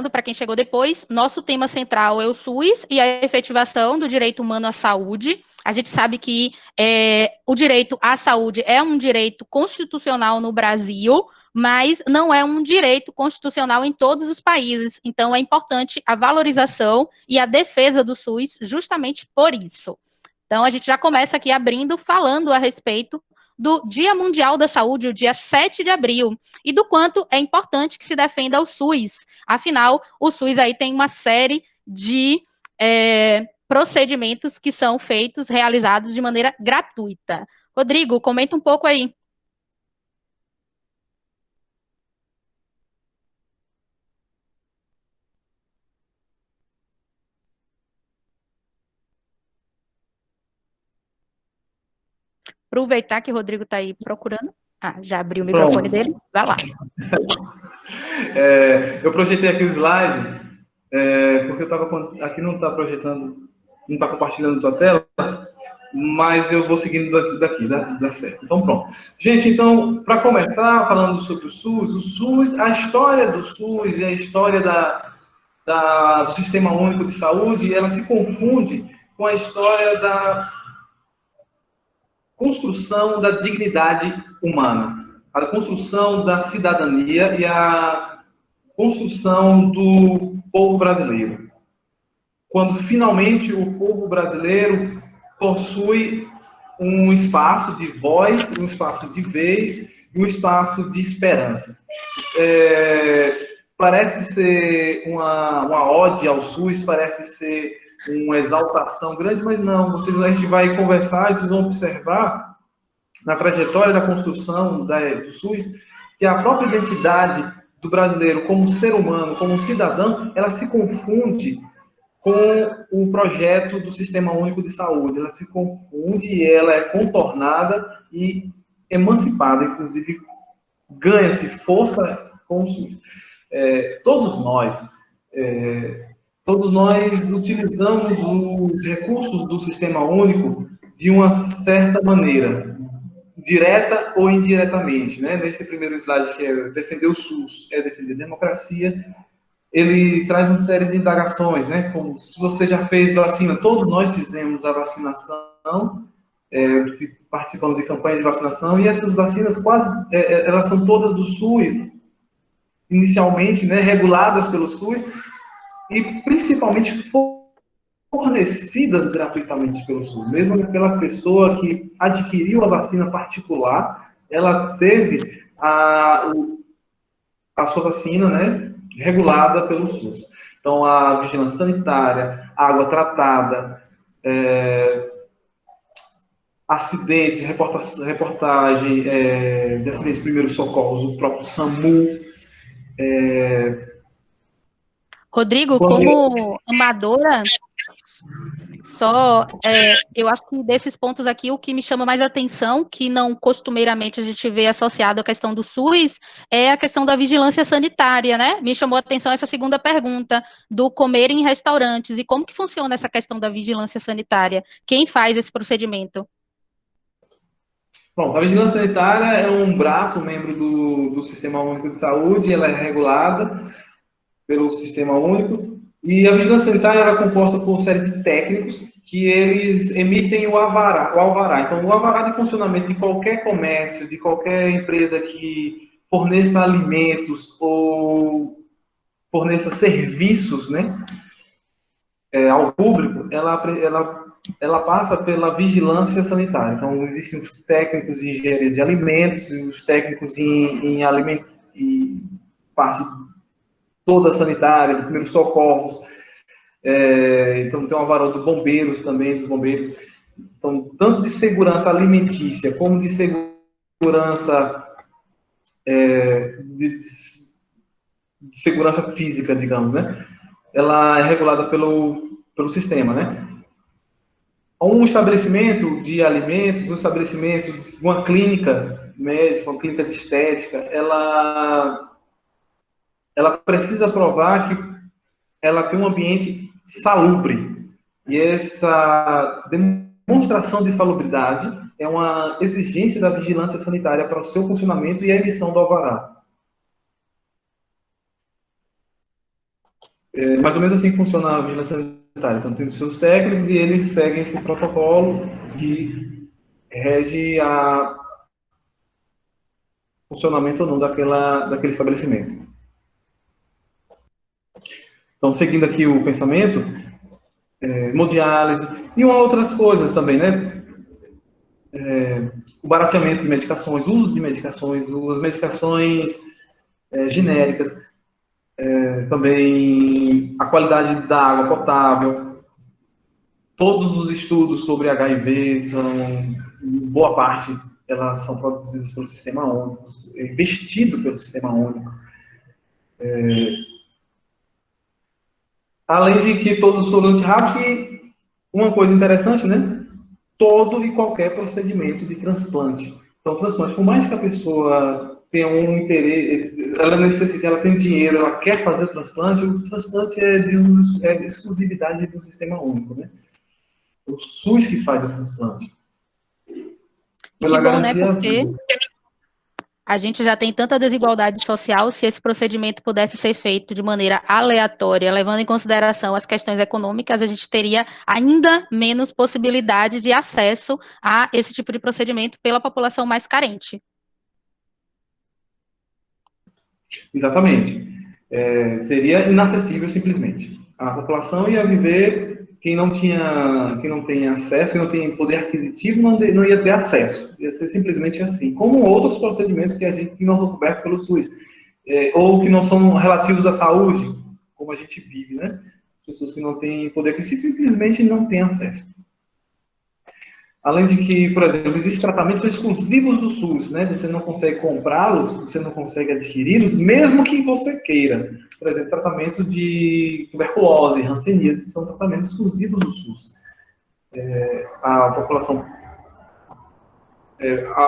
para quem chegou depois, nosso tema central é o SUS e a efetivação do direito humano à saúde. A gente sabe que o direito à saúde é um direito constitucional no Brasil, mas não é um direito constitucional em todos os países. Então, é importante a valorização e a defesa do SUS justamente por isso. Então, a gente já começa aqui abrindo, falando a respeito do Dia Mundial da Saúde, o dia 7 de abril, e do quanto é importante que se defenda o SUS. Afinal, o SUS aí tem uma série de procedimentos que são feitos, realizados de maneira gratuita. Rodrigo, comenta um pouco aí. Aproveitar que o Rodrigo está aí procurando. Ah, já abriu o microfone Pronto. dele. Vai lá. Eu projetei aqui o slide, porque eu estava aqui não está projetando, não está compartilhando a tua tela, mas eu vou seguindo daqui, dá certo. Então, pronto. Gente, então, para começar, falando sobre o SUS, a história do SUS e a história do Sistema Único de Saúde, ela se confunde com a história da construção da dignidade humana, a construção da cidadania e a construção do povo brasileiro. Quando finalmente o povo brasileiro possui um espaço de voz, um espaço de vez e um espaço de esperança. Parece ser uma ode ao SUS, parece ser uma exaltação grande, mas não, a gente vai conversar, vocês vão observar na trajetória da construção do SUS, que a própria identidade do brasileiro como ser humano, como cidadão, ela se confunde com o projeto do Sistema Único de Saúde. Ela se confunde e ela é contornada e emancipada, inclusive ganha-se força com o SUS. Todos nós utilizamos os recursos do Sistema Único de uma certa maneira, direta ou indiretamente, né? Nesse primeiro slide, que é defender o SUS, é defender a democracia, ele traz uma série de indagações, né? Como se você já fez vacina, todos nós fizemos a vacinação, participamos de campanhas de vacinação, e essas vacinas elas são todas do SUS, inicialmente, né, reguladas pelo SUS, e principalmente fornecidas gratuitamente pelo SUS. Mesmo aquela pessoa que adquiriu a vacina particular, ela teve a sua vacina, né, regulada pelo SUS. Então, a vigilância sanitária, água tratada, acidentes, reportagem de acidentes de primeiros socorros, o próprio SAMU. Rodrigo, como amadora, eu acho que desses pontos aqui, o que me chama mais atenção, que não costumeiramente a gente vê associado à questão do SUS, é a questão da vigilância sanitária, né? Me chamou a atenção essa segunda pergunta, do comer em restaurantes, e como que funciona essa questão da vigilância sanitária? Quem faz esse procedimento? Bom, a vigilância sanitária é um braço, um membro do Sistema Único de Saúde, ela é regulada pelo Sistema Único, e a vigilância sanitária era composta por uma série de técnicos que eles emitem o alvará. Então, o alvará de funcionamento de qualquer comércio, de qualquer empresa que forneça alimentos ou forneça serviços, né, ao público, ela passa pela vigilância sanitária. Então, existem os técnicos em engenharia de alimentos, os técnicos em parte toda sanitária, de primeiros socorros. Então, tem uma varal de bombeiros também, dos bombeiros. Então, tanto de segurança alimentícia, como de segurança de segurança física, digamos, né? Ela é regulada pelo sistema, né? Um estabelecimento de alimentos, um estabelecimento, uma clínica médica, uma clínica de estética, ela precisa provar que ela tem um ambiente salubre. E essa demonstração de salubridade é uma exigência da vigilância sanitária para o seu funcionamento e a emissão do alvará. mais ou menos assim que funciona a vigilância sanitária. Então, tem os seus técnicos e eles seguem esse protocolo que rege a funcionamento ou não daquele estabelecimento. Então, seguindo aqui o pensamento, hemodiálise e outras coisas também, né? O barateamento de medicações, o uso de medicações, as medicações genéricas, também a qualidade da água potável. Todos os estudos sobre HIV boa parte, elas são produzidas pelo Sistema Único, investido pelo Sistema Único. Além de que todos os soros antirrábico, uma coisa interessante, né? Todo e qualquer procedimento de transplante. Então, transplante, por mais que a pessoa tenha um interesse, ela necessita, ela tem dinheiro, ela quer fazer o transplante é de uso, é exclusividade do Sistema Único, né? O SUS que faz o transplante. Que bom, né? Porque a gente já tem tanta desigualdade social, se esse procedimento pudesse ser feito de maneira aleatória, levando em consideração as questões econômicas, a gente teria ainda menos possibilidade de acesso a esse tipo de procedimento pela população mais carente. Exatamente. Seria inacessível simplesmente. A população ia viver, quem não tem acesso, quem não tem poder aquisitivo, não ia ter acesso. Ia ser simplesmente assim. Como outros procedimentos que não são cobertos pelo SUS, ou que não são relativos à saúde, como a gente vive, né? As pessoas que não têm poder aquisitivo simplesmente não têm acesso. Além de que, por exemplo, existem tratamentos exclusivos do SUS, né? Você não consegue comprá-los, você não consegue adquiri-los, mesmo que você queira. Por exemplo, tratamento de tuberculose, hanseníase, que são tratamentos exclusivos do SUS. A população,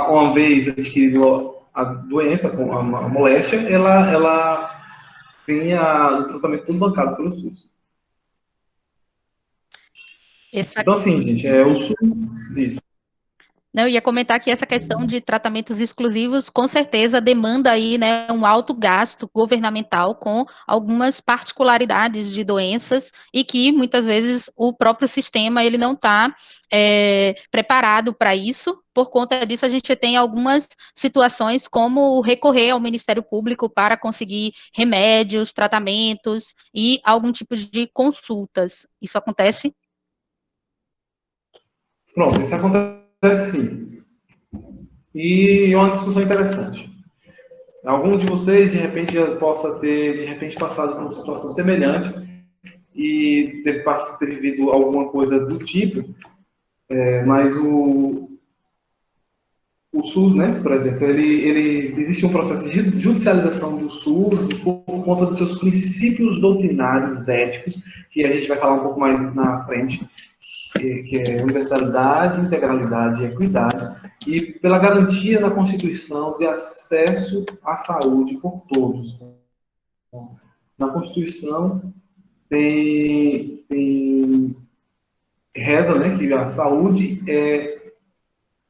uma vez adquirido a doença, a moléstia, ela tem o tratamento todo bancado pelo SUS. Então, assim, gente, o SUS diz. Eu ia comentar que essa questão de tratamentos exclusivos, com certeza, demanda aí, né, um alto gasto governamental com algumas particularidades de doenças e que, muitas vezes, o próprio sistema ele não está preparado para isso. Por conta disso, a gente tem algumas situações como recorrer ao Ministério Público para conseguir remédios, tratamentos e algum tipo de consultas. Isso acontece? Pronto, isso acontece sim. E é uma discussão interessante. Algum de vocês, de repente, já possa ter, de repente, passado por uma situação semelhante e ter vivido alguma coisa do tipo, mas o SUS, né, por exemplo, existe um processo de judicialização do SUS por conta dos seus princípios doutrinários éticos, que a gente vai falar um pouco mais na frente, que é universalidade, integralidade e equidade, e pela garantia na Constituição de acesso à saúde por todos. Na Constituição reza, né, que a saúde é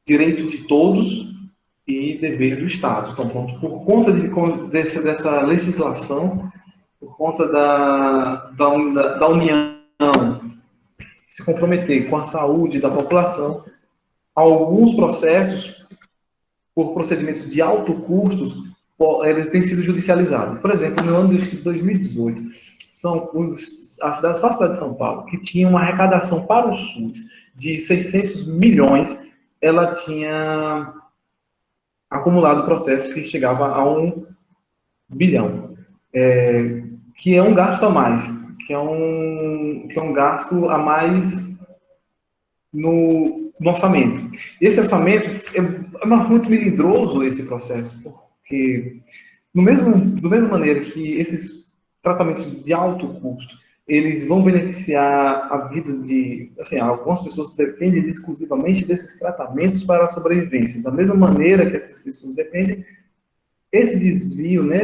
direito de todos e dever do Estado. Então, pronto, por conta dessa legislação, por conta da União se comprometer com a saúde da população, alguns processos, por procedimentos de alto custo, eles têm sido judicializados. Por exemplo, no ano de 2018, só a cidade de São Paulo, que tinha uma arrecadação para o SUS de 600 milhões, ela tinha acumulado processo que chegava a 1 bilhão, que é um gasto a mais, que é um gasto a mais no orçamento. Esse orçamento é muito melindroso, esse processo, porque da mesma maneira que esses tratamentos de alto custo, eles vão beneficiar a vida de, assim, algumas pessoas dependem exclusivamente desses tratamentos para a sobrevivência. Da mesma maneira que essas pessoas dependem, esse desvio, né,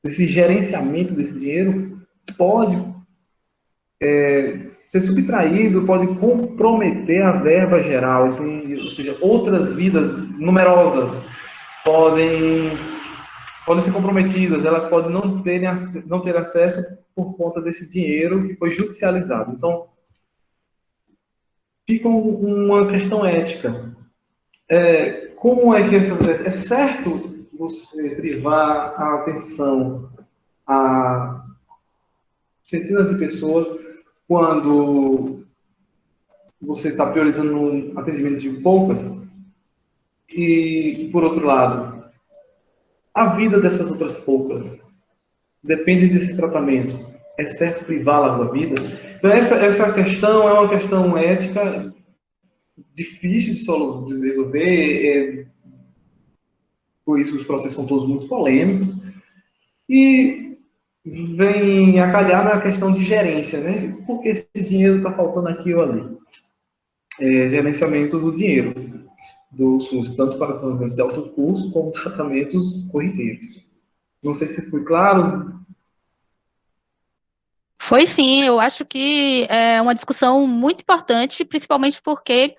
desse gerenciamento desse dinheiro pode ser subtraído, pode comprometer a verba geral, ou seja, outras vidas numerosas podem podem ser comprometidas, elas podem não ter acesso por conta desse dinheiro que foi judicializado. Então, fica uma questão ética. Como é que é certo você privar a atenção a centenas de pessoas quando você está priorizando um atendimento de poucas? E, por outro lado, a vida dessas outras poucas depende desse tratamento. É certo privá-las da vida? Então, essa questão é uma questão ética difícil de resolver, por isso os processos são todos muito polêmicos, e vem a calhar na questão de gerência, né? Por que esse dinheiro está faltando aqui ou ali? Gerenciamento do dinheiro do SUS, tanto para tratamentos de alto custo como tratamentos corriqueiros. Não sei se foi claro. Foi sim, eu acho que é uma discussão muito importante, principalmente porque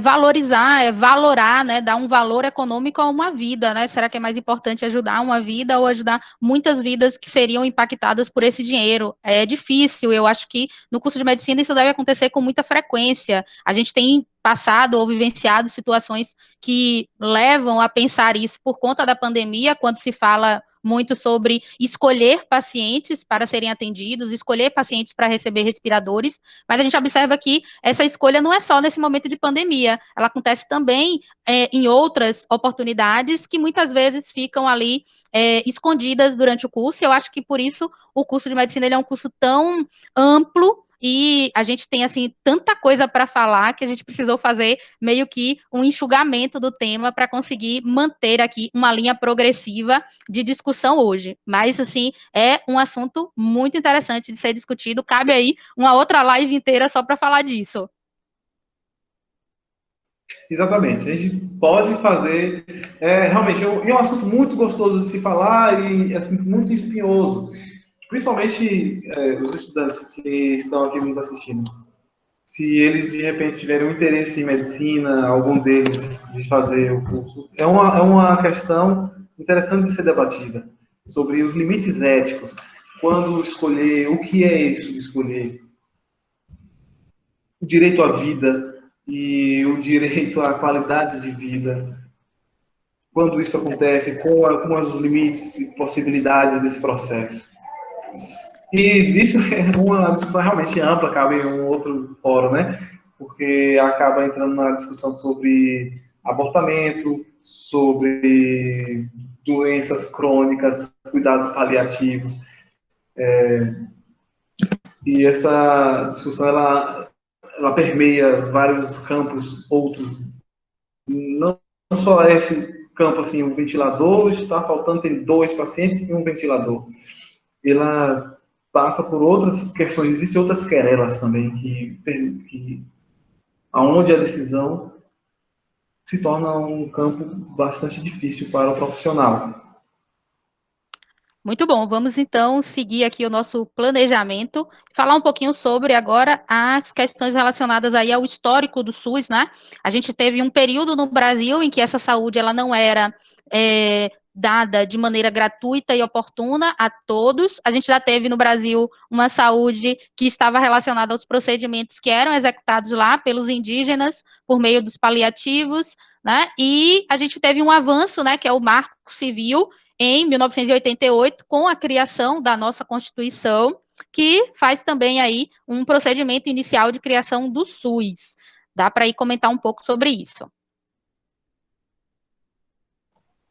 valorar, né, dar um valor econômico a uma vida, né? Será que é mais importante ajudar uma vida ou ajudar muitas vidas que seriam impactadas por esse dinheiro? É difícil, eu acho que no curso de medicina isso deve acontecer com muita frequência. A gente tem passado ou vivenciado situações que levam a pensar isso por conta da pandemia, quando se fala muito sobre escolher pacientes para serem atendidos, escolher pacientes para receber respiradores, mas a gente observa que essa escolha não é só nesse momento de pandemia, ela acontece também em outras oportunidades que muitas vezes ficam ali escondidas durante o curso, e eu acho que por isso o curso de medicina ele é um curso tão amplo, e a gente tem, assim, tanta coisa para falar que a gente precisou fazer meio que um enxugamento do tema para conseguir manter aqui uma linha progressiva de discussão hoje. Mas, assim, é um assunto muito interessante de ser discutido. Cabe aí uma outra live inteira só para falar disso. Exatamente. A gente pode fazer. Realmente, é um assunto muito gostoso de se falar e assim, muito espinhoso. Principalmente os estudantes que estão aqui nos assistindo. Se eles, de repente, tiverem um interesse em medicina, algum deles, de fazer o curso, é uma questão interessante de ser debatida, sobre os limites éticos, quando escolher, o que é isso de escolher, o direito à vida e o direito à qualidade de vida, quando isso acontece, com os limites e possibilidades desse processo. E isso é uma discussão realmente ampla, cabe em um outro fórum, né? Porque acaba entrando na discussão sobre abortamento, sobre doenças crônicas, cuidados paliativos. E essa discussão, ela permeia vários campos outros. Não só esse campo, assim, o ventilador está faltando, tem 2 pacientes e um ventilador. Ela passa por outras questões, existem outras querelas também, aonde a decisão se torna um campo bastante difícil para o profissional. Muito bom, vamos então seguir aqui o nosso planejamento, falar um pouquinho sobre agora as questões relacionadas aí ao histórico do SUS, né? A gente teve um período no Brasil em que essa saúde ela não era dada de maneira gratuita e oportuna a todos. A gente já teve no Brasil uma saúde que estava relacionada aos procedimentos que eram executados lá pelos indígenas por meio dos paliativos, né? E a gente teve um avanço, né, que é o Marco Civil, em 1988, com a criação da nossa Constituição, que faz também aí um procedimento inicial de criação do SUS. Dá para ir comentar um pouco sobre isso.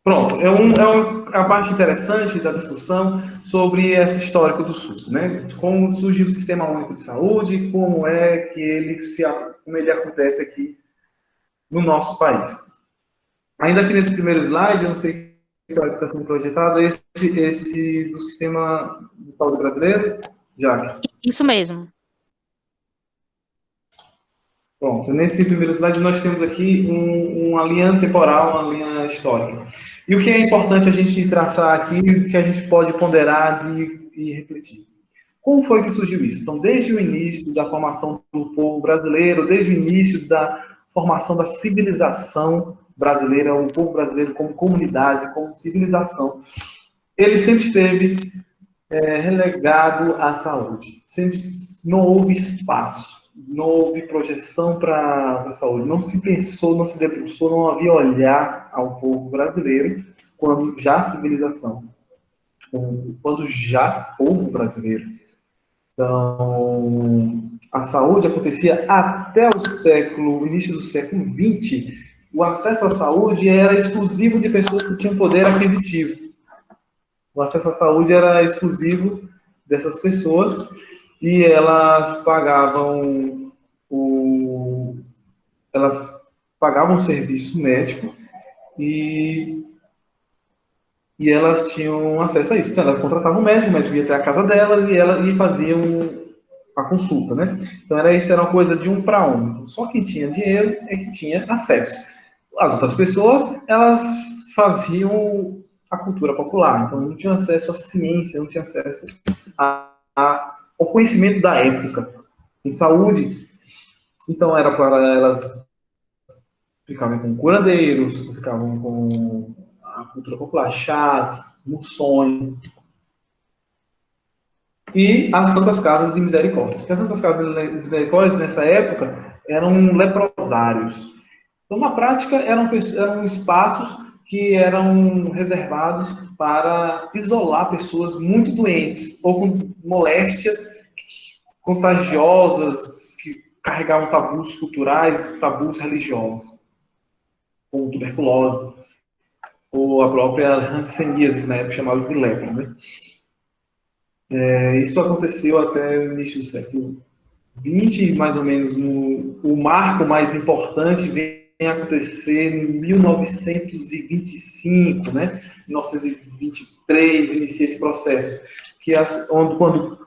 Pronto, a parte interessante da discussão sobre esse histórico do SUS, né? Como surgiu o Sistema Único de Saúde, como ele acontece aqui no nosso país. Ainda aqui nesse primeiro slide, eu não sei se está sendo projetado, esse do Sistema de Saúde brasileiro, Jaque? Isso mesmo. Pronto, nesse primeiro slide nós temos aqui uma linha temporal, uma linha histórica. E o que é importante a gente traçar aqui, o que a gente pode ponderar e refletir. Como foi que surgiu isso? Então, desde o início da formação do povo brasileiro, desde o início da formação da civilização brasileira, o povo brasileiro como comunidade, como civilização, ele sempre esteve relegado à saúde. Sempre não houve espaço, não houve projeção para a saúde. Não se pensou, não se debruçou, não havia olhar ao povo brasileiro quando já a civilização, quando já povo brasileiro. Então, a saúde acontecia até o início do século XX. O acesso à saúde era exclusivo de pessoas que tinham poder aquisitivo. O acesso à saúde era exclusivo dessas pessoas e elas pagavam o serviço médico e elas tinham acesso a isso. Então, elas contratavam um médico, o médico ia até a casa delas e faziam a consulta, né? Então, isso era uma coisa de um para um. Só quem tinha dinheiro é que tinha acesso. As outras pessoas, elas faziam a cultura popular. Então, não tinham acesso à ciência, não tinham acesso ao conhecimento da época. Em saúde, então, era para elas ficavam com curandeiros, ficavam com a cultura popular, chás, moções, e as Santas Casas de Misericórdia. As Santas Casas de Misericórdia, nessa época, eram leprosários. Então, na prática, eram espaços que eram reservados para isolar pessoas muito doentes ou com moléstias contagiosas que carregavam tabus culturais, tabus religiosos, como tuberculose, ou a própria hanseníase, que na época chamava de lepra, né? Isso aconteceu até o início do século XX, mais ou menos. O marco mais importante vem a acontecer em 1925, né? 1923 inicia esse processo, quando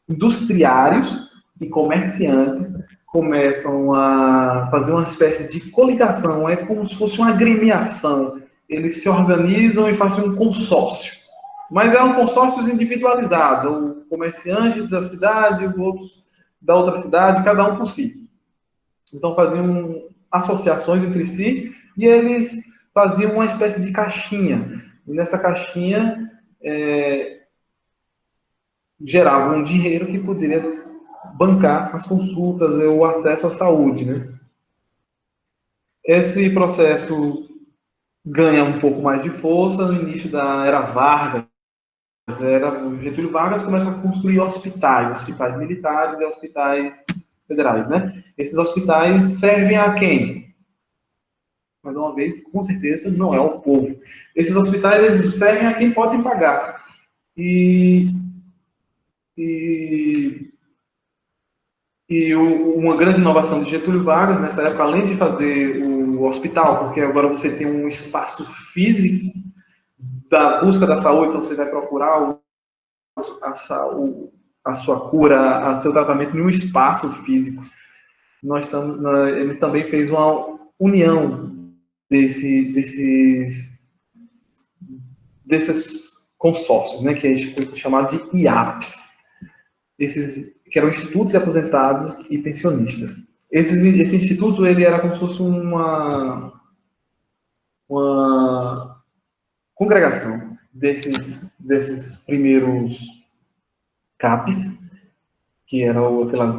industriários e comerciantes começam a fazer uma espécie de coligação, é como se fosse uma agremiação. Eles se organizam e fazem um consórcio. Mas eram consórcios individualizados, o comerciante da cidade, outros da outra cidade, cada um por si. Então faziam associações entre si e eles faziam uma espécie de caixinha. E nessa caixinha geravam um dinheiro que poderia bancar as consultas, o acesso à saúde, né? Esse processo ganha um pouco mais de força no início da Era Vargas. O Getúlio Vargas começa a construir hospitais militares e hospitais federais, né? Esses hospitais servem a quem? Mais uma vez, com certeza, não é o povo. Esses hospitais eles servem a quem pode pagar. Uma grande inovação de Getúlio Vargas, nessa época, além de fazer o hospital, porque agora você tem um espaço físico da busca da saúde, então você vai procurar a sua cura, o seu tratamento em um espaço físico. Ele também fez uma união desses consórcios, né, que foi chamado de IAPs, que eram institutos de aposentados e pensionistas. Esse instituto ele era como se fosse uma congregação desses primeiros CAPs, que era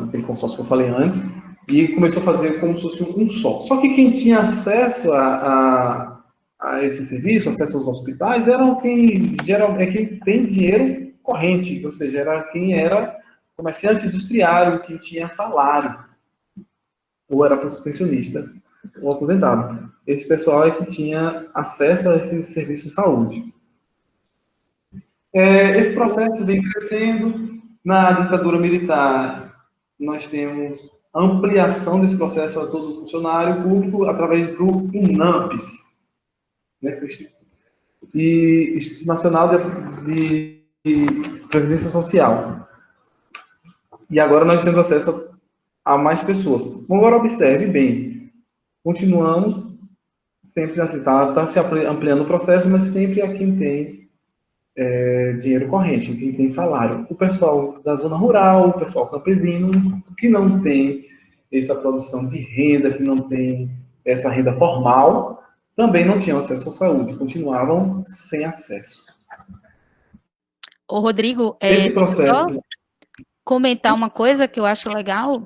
aquele consórcio que eu falei antes, e começou a fazer como se fosse um só. Só que quem tinha acesso a esse serviço, acesso aos hospitais, quem tem dinheiro corrente, ou seja, era quem era comerciante industriário, quem tinha salário, ou era pensionista, ou aposentado. Esse pessoal é que tinha acesso a esse serviço de saúde. Esse processo vem crescendo. Na ditadura militar, nós temos ampliação desse processo a todo funcionário público através do INAMPS, né? E Instituto Nacional de Previdência Social. E agora nós temos acesso a mais pessoas. Agora observe bem, continuamos sempre assim, está se ampliando o processo, mas sempre a quem tem dinheiro corrente, quem tem salário. O pessoal da zona rural, o pessoal campesino, que não tem essa produção de renda, que não tem essa renda formal, também não tinham acesso à saúde, continuavam sem acesso. Ô, Rodrigo, Esse deixa eu só processo. comentar uma coisa que eu acho legal.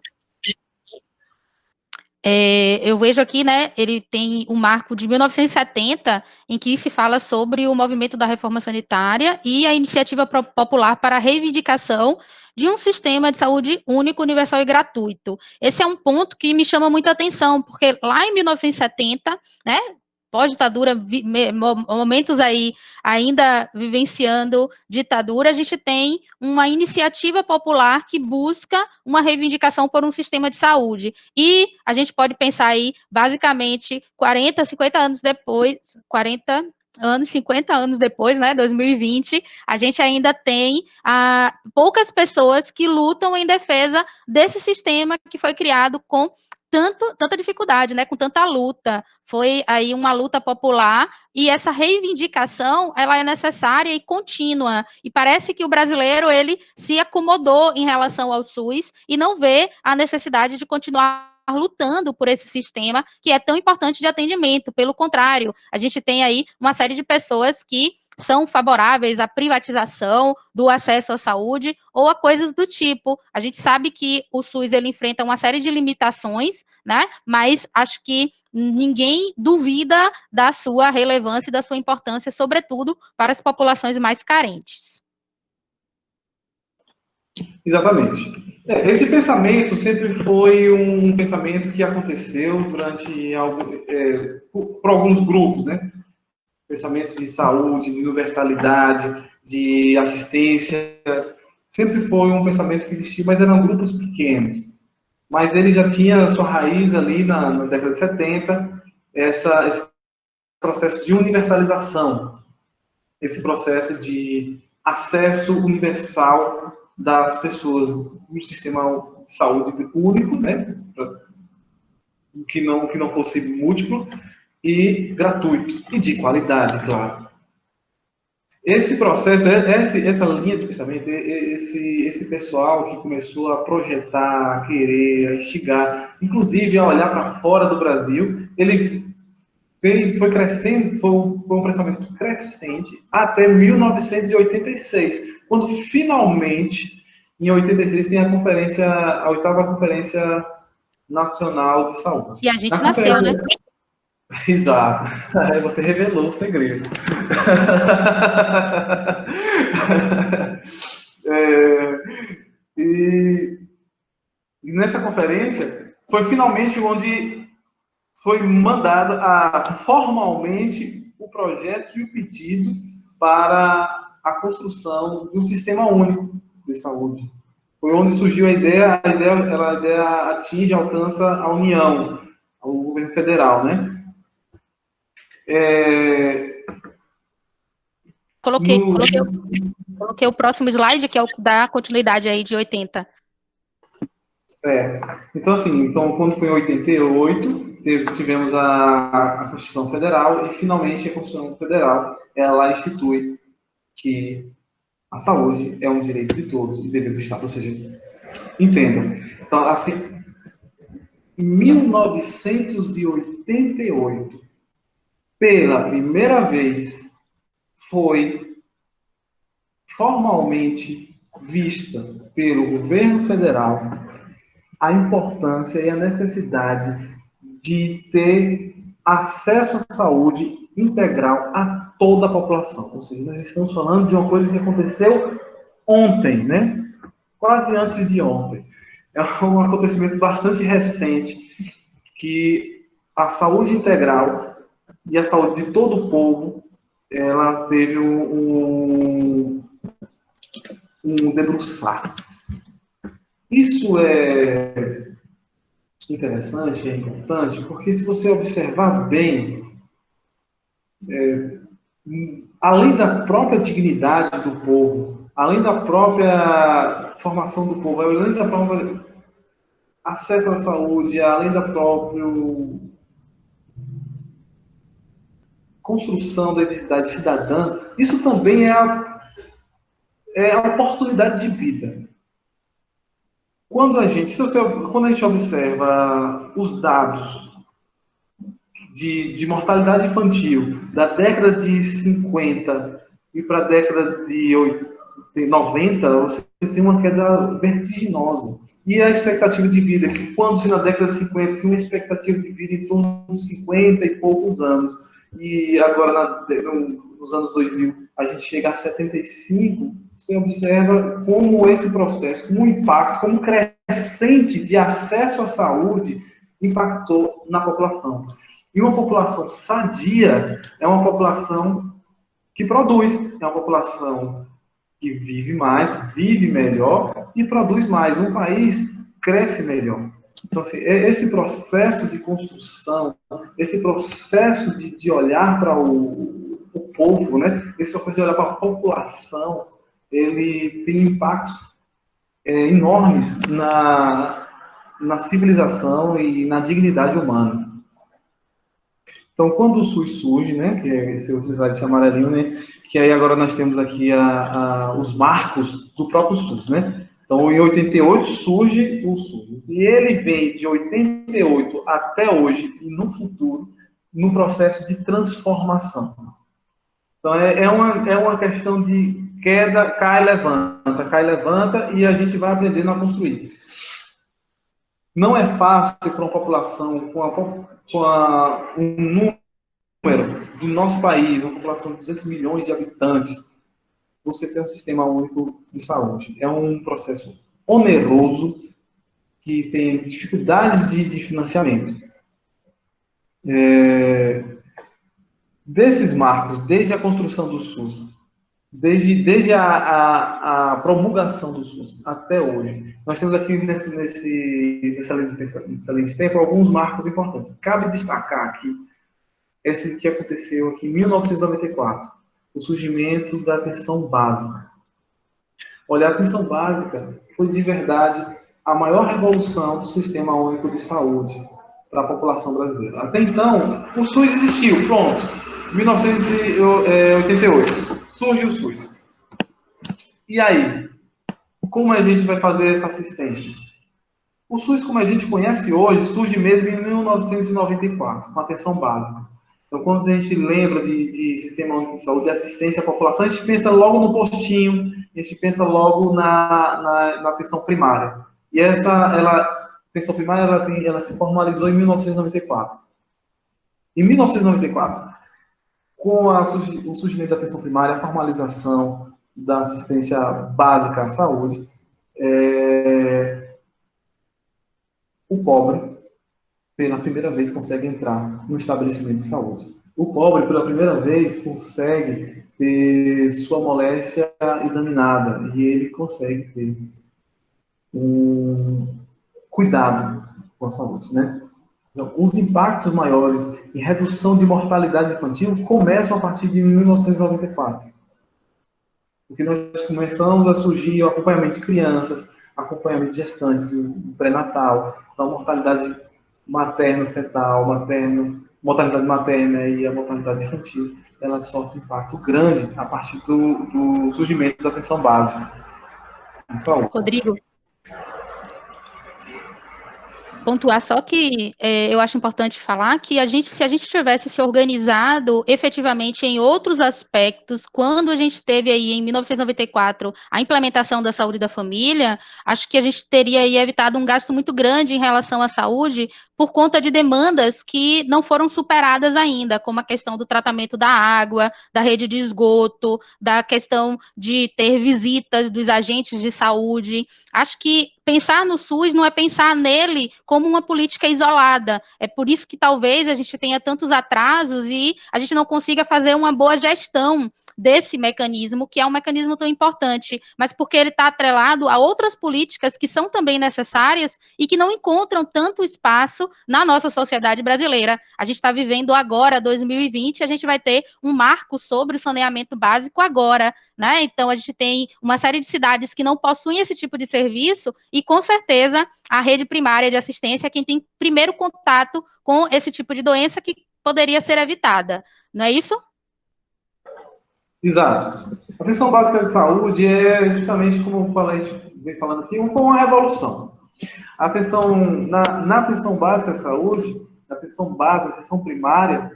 Eu vejo aqui, né, ele tem um marco de 1970, em que se fala sobre o movimento da reforma sanitária e a iniciativa popular para a reivindicação de um sistema de saúde único, universal e gratuito. Esse é um ponto que me chama muita atenção, porque lá em 1970, né, pós-ditadura, momentos aí ainda vivenciando ditadura, a gente tem uma iniciativa popular que busca uma reivindicação por um sistema de saúde. E a gente pode pensar aí, basicamente, 40, 50 anos depois, 40 anos, 50 anos depois, né, 2020, a gente ainda tem poucas pessoas que lutam em defesa desse sistema que foi criado com tanta dificuldade, né, com tanta luta. Foi aí uma luta popular e essa reivindicação, ela é necessária e contínua. E parece que o brasileiro, ele se acomodou em relação ao SUS e não vê a necessidade de continuar lutando por esse sistema que é tão importante de atendimento. Pelo contrário, a gente tem aí uma série de pessoas que são favoráveis à privatização do acesso à saúde ou a coisas do tipo. A gente sabe que o SUS ele enfrenta uma série de limitações, né? Mas acho que ninguém duvida da sua relevância e da sua importância, sobretudo para as populações mais carentes. Exatamente. Esse pensamento sempre foi um pensamento que aconteceu durante por alguns grupos, né? Pensamento de saúde, de universalidade, de assistência, sempre foi um pensamento que existia, mas eram grupos pequenos. Mas ele já tinha sua raiz ali na década de 70, esse processo de universalização, esse processo de acesso universal das pessoas no sistema de saúde único, né, que não fosse múltiplo, e gratuito, e de qualidade, claro. Esse processo, essa linha de pensamento, esse pessoal que começou a projetar, a querer, a instigar, inclusive a olhar para fora do Brasil, ele foi crescendo, foi um pensamento crescente até 1986, quando finalmente, em 86, tem a oitava Conferência Nacional de Saúde. E a gente nasceu, né? Exato. Aí você revelou o segredo. E nessa conferência foi finalmente onde foi mandado formalmente o projeto e o pedido para a construção de um sistema único de saúde. Foi onde surgiu a ideia atinge, alcança a União, o governo federal, né? Coloquei o próximo slide, que é o da continuidade aí de 80. Certo. Então, assim, quando foi em 88, tivemos a Constituição Federal e, finalmente, a Constituição Federal, ela institui que a saúde é um direito de todos e dever do Estado. Ou seja, entendam. Então, assim, em 1988, pela primeira vez, foi formalmente vista pelo governo federal a importância e a necessidade de ter acesso à saúde integral a toda a população. Ou seja, nós estamos falando de uma coisa que aconteceu ontem, né? Quase antes de ontem. É um acontecimento bastante recente que a saúde integral e a saúde de todo o povo, ela teve um debruçar. Isso é interessante, é importante, porque se você observar bem, além da própria dignidade do povo, além da própria formação do povo, além da própria acesso à saúde, além da própria construção da identidade cidadã, isso também é a oportunidade de vida. Quando a gente observa os dados de mortalidade infantil da década de 50 e para a década de 90, você tem uma queda vertiginosa. E a expectativa de vida, que quando se na década de 50 tinha uma expectativa de vida em torno de 50 e poucos anos, e agora nos anos 2000 a gente chega a 75, você observa como esse processo, como o impacto, como crescente de acesso à saúde impactou na população. E uma população sadia é uma população que produz, é uma população que vive mais, vive melhor e produz mais. Um país cresce melhor. Então, assim, esse processo de construção, esse processo de olhar para o povo, né? Esse processo de olhar para a população, ele tem impactos enormes na civilização e na dignidade humana. Então, quando o SUS surge, né, que é esse utilizar esse amarelinho, né, que aí agora nós temos aqui os marcos do próprio SUS, né? Então, em 88 surge o SUS. E ele vem de 88 até hoje e no futuro, no processo de transformação. Então, é uma questão de queda, cai, levanta, e a gente vai aprendendo a construir. Não é fácil para uma população com um número do nosso país, uma população de 200 milhões de habitantes, você ter um sistema único de saúde. É um processo oneroso, que tem dificuldades de financiamento. Desses marcos, desde a construção do SUS, desde a promulgação do SUS até hoje, nós temos aqui nessa linha de tempo alguns marcos importantes. Cabe destacar aqui esse que aconteceu aqui em 1994, o surgimento da atenção básica. Olha, a atenção básica foi de verdade a maior revolução do Sistema Único de Saúde para a população brasileira. Até então, o SUS existiu, pronto. 1988, surge o SUS. E aí, como a gente vai fazer essa assistência? O SUS, como a gente conhece hoje, surge mesmo em 1994, com a atenção básica. Então, quando a gente lembra de Sistema Único de Saúde, de assistência à população, a gente pensa logo no postinho, a gente pensa logo na atenção primária. E a atenção primária ela se formalizou em 1994. Em 1994, com o surgimento da atenção primária, a formalização da assistência básica à saúde, o pobre, pela primeira vez, consegue entrar no estabelecimento de saúde. O pobre, pela primeira vez, consegue ter sua moléstia examinada e ele consegue ter um cuidado com a saúde, né? Então, os impactos maiores em redução de mortalidade infantil começam a partir de 1994. Porque nós começamos a surgir o acompanhamento de crianças, acompanhamento de gestantes, o pré-natal, então a mortalidade materno-fetal, mortalidade materna e a mortalidade infantil, elas sofrem um impacto grande a partir do surgimento da atenção básica em saúde. Rodrigo, pontuar só que eu acho importante falar que se a gente tivesse se organizado efetivamente em outros aspectos, quando a gente teve aí em 1994 a implementação da saúde da família, acho que a gente teria aí evitado um gasto muito grande em relação à saúde por conta de demandas que não foram superadas ainda, como a questão do tratamento da água, da rede de esgoto, da questão de ter visitas dos agentes de saúde. Acho que pensar no SUS não é pensar nele como uma política isolada. É por isso que talvez a gente tenha tantos atrasos e a gente não consiga fazer uma boa gestão desse mecanismo, que é um mecanismo tão importante, mas porque ele está atrelado a outras políticas que são também necessárias e que não encontram tanto espaço na nossa sociedade brasileira. A gente está vivendo agora, 2020, a gente vai ter um marco sobre o saneamento básico agora, né? Então, a gente tem uma série de cidades que não possuem esse tipo de serviço e, com certeza, a rede primária de assistência é quem tem primeiro contato com esse tipo de doença que poderia ser evitada. Não é isso? Exato. A atenção básica de saúde é justamente, como a gente vem falando aqui, uma revolução. A atenção, na atenção básica de saúde, na atenção básica, atenção primária,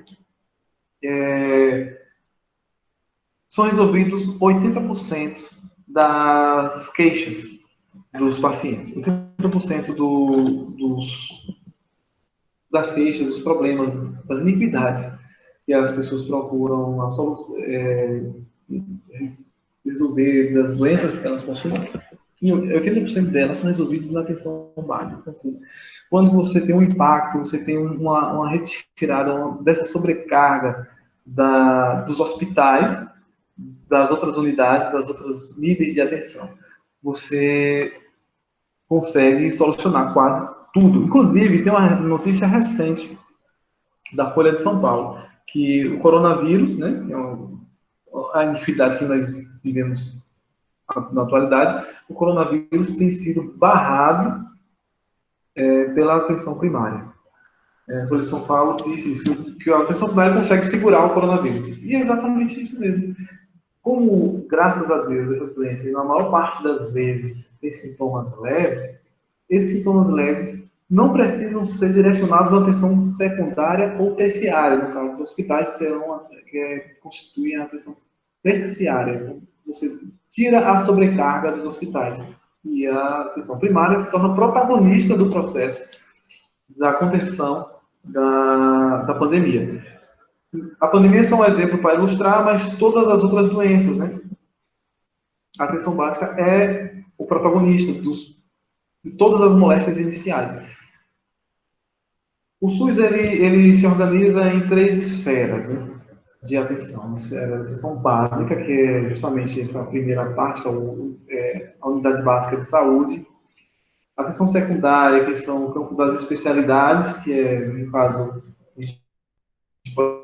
são resolvidos 80% das queixas dos pacientes. 80% das queixas, dos problemas, das iniquidades que as pessoas procuram resolver, das doenças que elas possuem, 80% delas são resolvidas na atenção básica. Então, assim, quando você tem um impacto, você tem uma retirada dessa sobrecarga dos hospitais, das outras unidades, das outras níveis de atenção, você consegue solucionar quase tudo. Inclusive, tem uma notícia recente da Folha de São Paulo, que o coronavírus, né, que é a iniquidade que nós vivemos na atualidade, o coronavírus tem sido barrado pela atenção primária. A Folha de São Paulo disse isso, que a atenção primária consegue segurar o coronavírus. E é exatamente isso mesmo. Como, graças a Deus, essa doença, na maior parte das vezes, tem sintomas leves, esses sintomas leves não precisam ser direcionados à atenção secundária ou terciária. No caso, os hospitais serão constituem a atenção terciária. Então, você tira a sobrecarga dos hospitais. E a atenção primária se torna protagonista do processo da contenção da pandemia. A pandemia é só um exemplo para ilustrar, mas todas as outras doenças, né? A atenção básica é o protagonista de todas as moléstias iniciais. O SUS ele se organiza em 3 esferas, né, de atenção. A esfera de atenção básica, que é justamente essa primeira parte, que é a unidade básica de saúde. A atenção secundária, que são o campo das especialidades, que é, no caso, a gente pode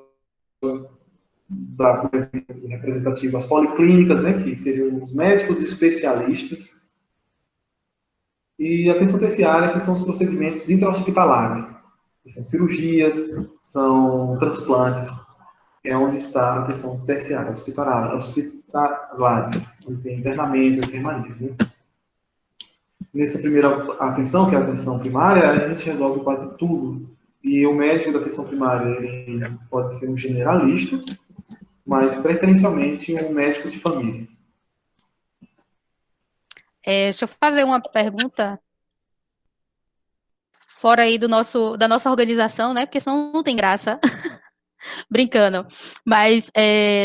dar como exemplo representativo as policlínicas, né, que seriam os médicos especialistas. E a atenção terciária, que são os procedimentos intra-hospitalares, que são cirurgias, são transplantes, é onde está a atenção terciária, hospitalares, onde tem internamento, enfermaria. Né? Nessa primeira atenção, que é a atenção primária, a gente resolve quase tudo. E o médico da atenção primária ele pode ser um generalista, mas preferencialmente um médico de família. Deixa eu fazer uma pergunta fora aí da nossa organização, né? Porque senão não tem graça. Brincando. Mas,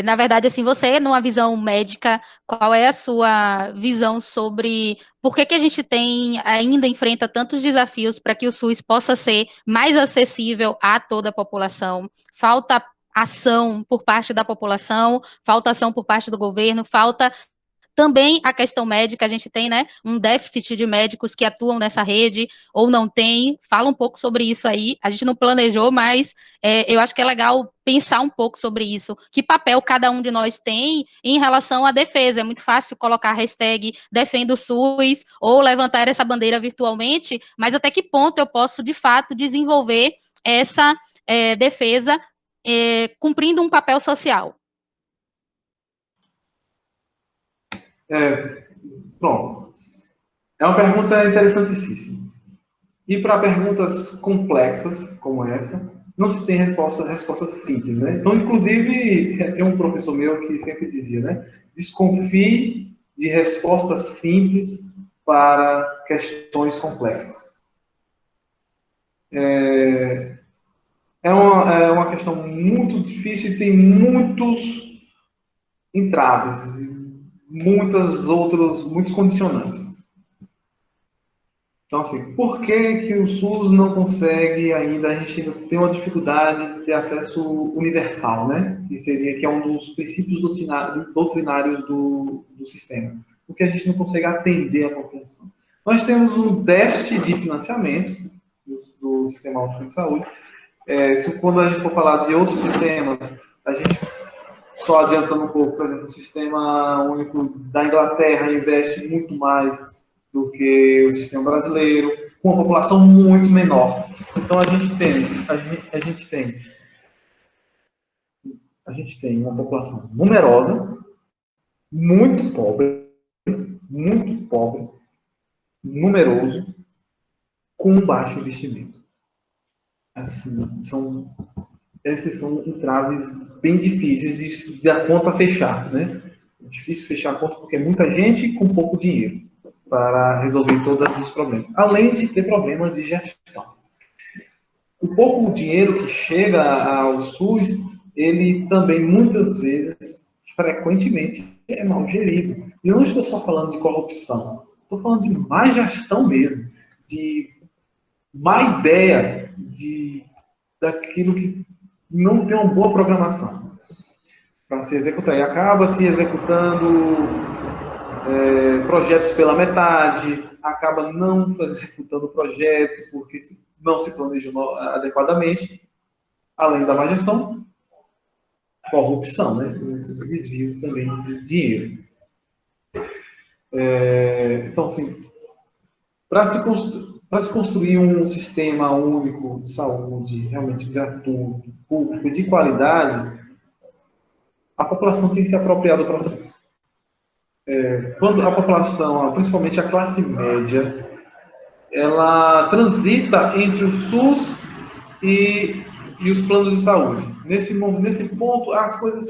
na verdade, assim, você, numa visão médica, qual é a sua visão sobre por que a gente ainda enfrenta tantos desafios para que o SUS possa ser mais acessível a toda a população? Falta ação por parte da população, falta ação por parte do governo, falta também a questão médica, a gente tem, né, um déficit de médicos que atuam nessa rede, ou não tem. Fala um pouco sobre isso aí. A gente não planejou, mas eu acho que é legal pensar um pouco sobre isso. Que papel cada um de nós tem em relação à defesa? É muito fácil colocar a hashtag defenda o SUS, ou levantar essa bandeira virtualmente, mas até que ponto eu posso, de fato, desenvolver essa defesa cumprindo um papel social? Pronto. É uma pergunta interessantíssima. E para perguntas complexas como essa, não se tem respostas simples, né? Então, inclusive, tem um professor meu que sempre dizia, né? Desconfie de respostas simples para questões complexas. É uma questão muito difícil e tem muitos entraves, muitos condicionantes. Então, assim, por que o SUS não consegue ainda, a gente ainda tem uma dificuldade de ter acesso universal, né? Que é um dos princípios doutrinários do sistema. Porque a gente não consegue atender a população. Nós temos um déficit de financiamento do Sistema Único de Saúde. Quando a gente for falar de outros sistemas, a gente, só adiantando um pouco, por exemplo, o Sistema Único da Inglaterra investe muito mais do que o sistema brasileiro, com uma população muito menor. Então a gente tem uma população numerosa, muito pobre, numeroso, com baixo investimento. Assim, esses são entraves bem difíceis da conta fechar, né? É difícil fechar a conta porque é muita gente com pouco dinheiro para resolver todos os problemas. Além de ter problemas de gestão. O pouco dinheiro que chega ao SUS, ele também muitas vezes, frequentemente, é mal gerido. E eu não estou só falando de corrupção, estou falando de má gestão mesmo, de má ideia daquilo que não tem uma boa programação para se executar. E acaba se executando projetos pela metade, acaba não executando o projeto porque não se planejou adequadamente, além da má gestão, corrupção, né? Esse desvio também de dinheiro. Então, assim, para se construir um sistema único de saúde realmente gratuito, público, de qualidade, a população tem que se apropriar do processo. Quando a população, principalmente a classe média, ela transita entre o SUS e os planos de saúde. Nesse ponto, as coisas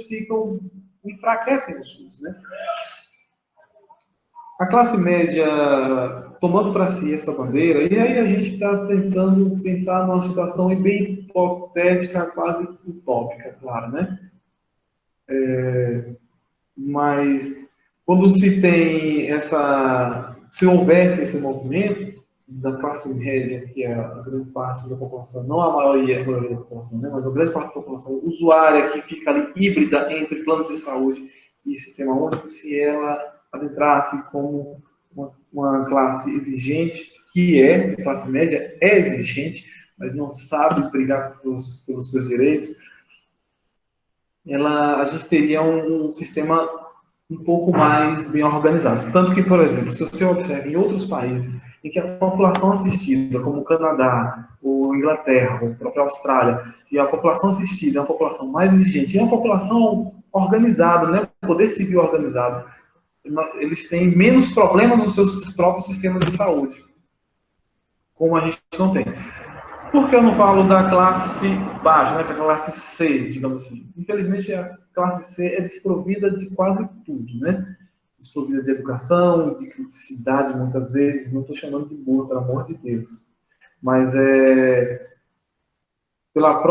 enfraquecem no SUS, né? A classe média tomando para si essa bandeira, e aí a gente está tentando pensar numa situação bem hipotética, quase utópica, claro, né? Mas quando se houvesse esse movimento da classe média, que é a grande parte da população, não a maioria da população, né, mas a grande parte da população usuária que fica ali híbrida entre planos de saúde e sistema único, se ela adentrasse como uma classe exigente, a classe média é exigente, mas não sabe brigar pelos seus direitos, a gente teria um sistema um pouco mais bem organizado. Tanto que, por exemplo, se você observa em outros países em que a população assistida, como o Canadá, ou Inglaterra, ou a própria Austrália, e a população assistida é uma população mais exigente, é uma população organizada, né? Poder civil organizado, eles têm menos problemas nos seus próprios sistemas de saúde, como a gente não tem. Por que eu não falo da classe baixa, né, que é a classe C, digamos assim? Infelizmente, a classe C é desprovida de quase tudo, né? Desprovida de educação, de criticidade, muitas vezes. Não estou chamando de burro, pelo amor de Deus. Mas pelas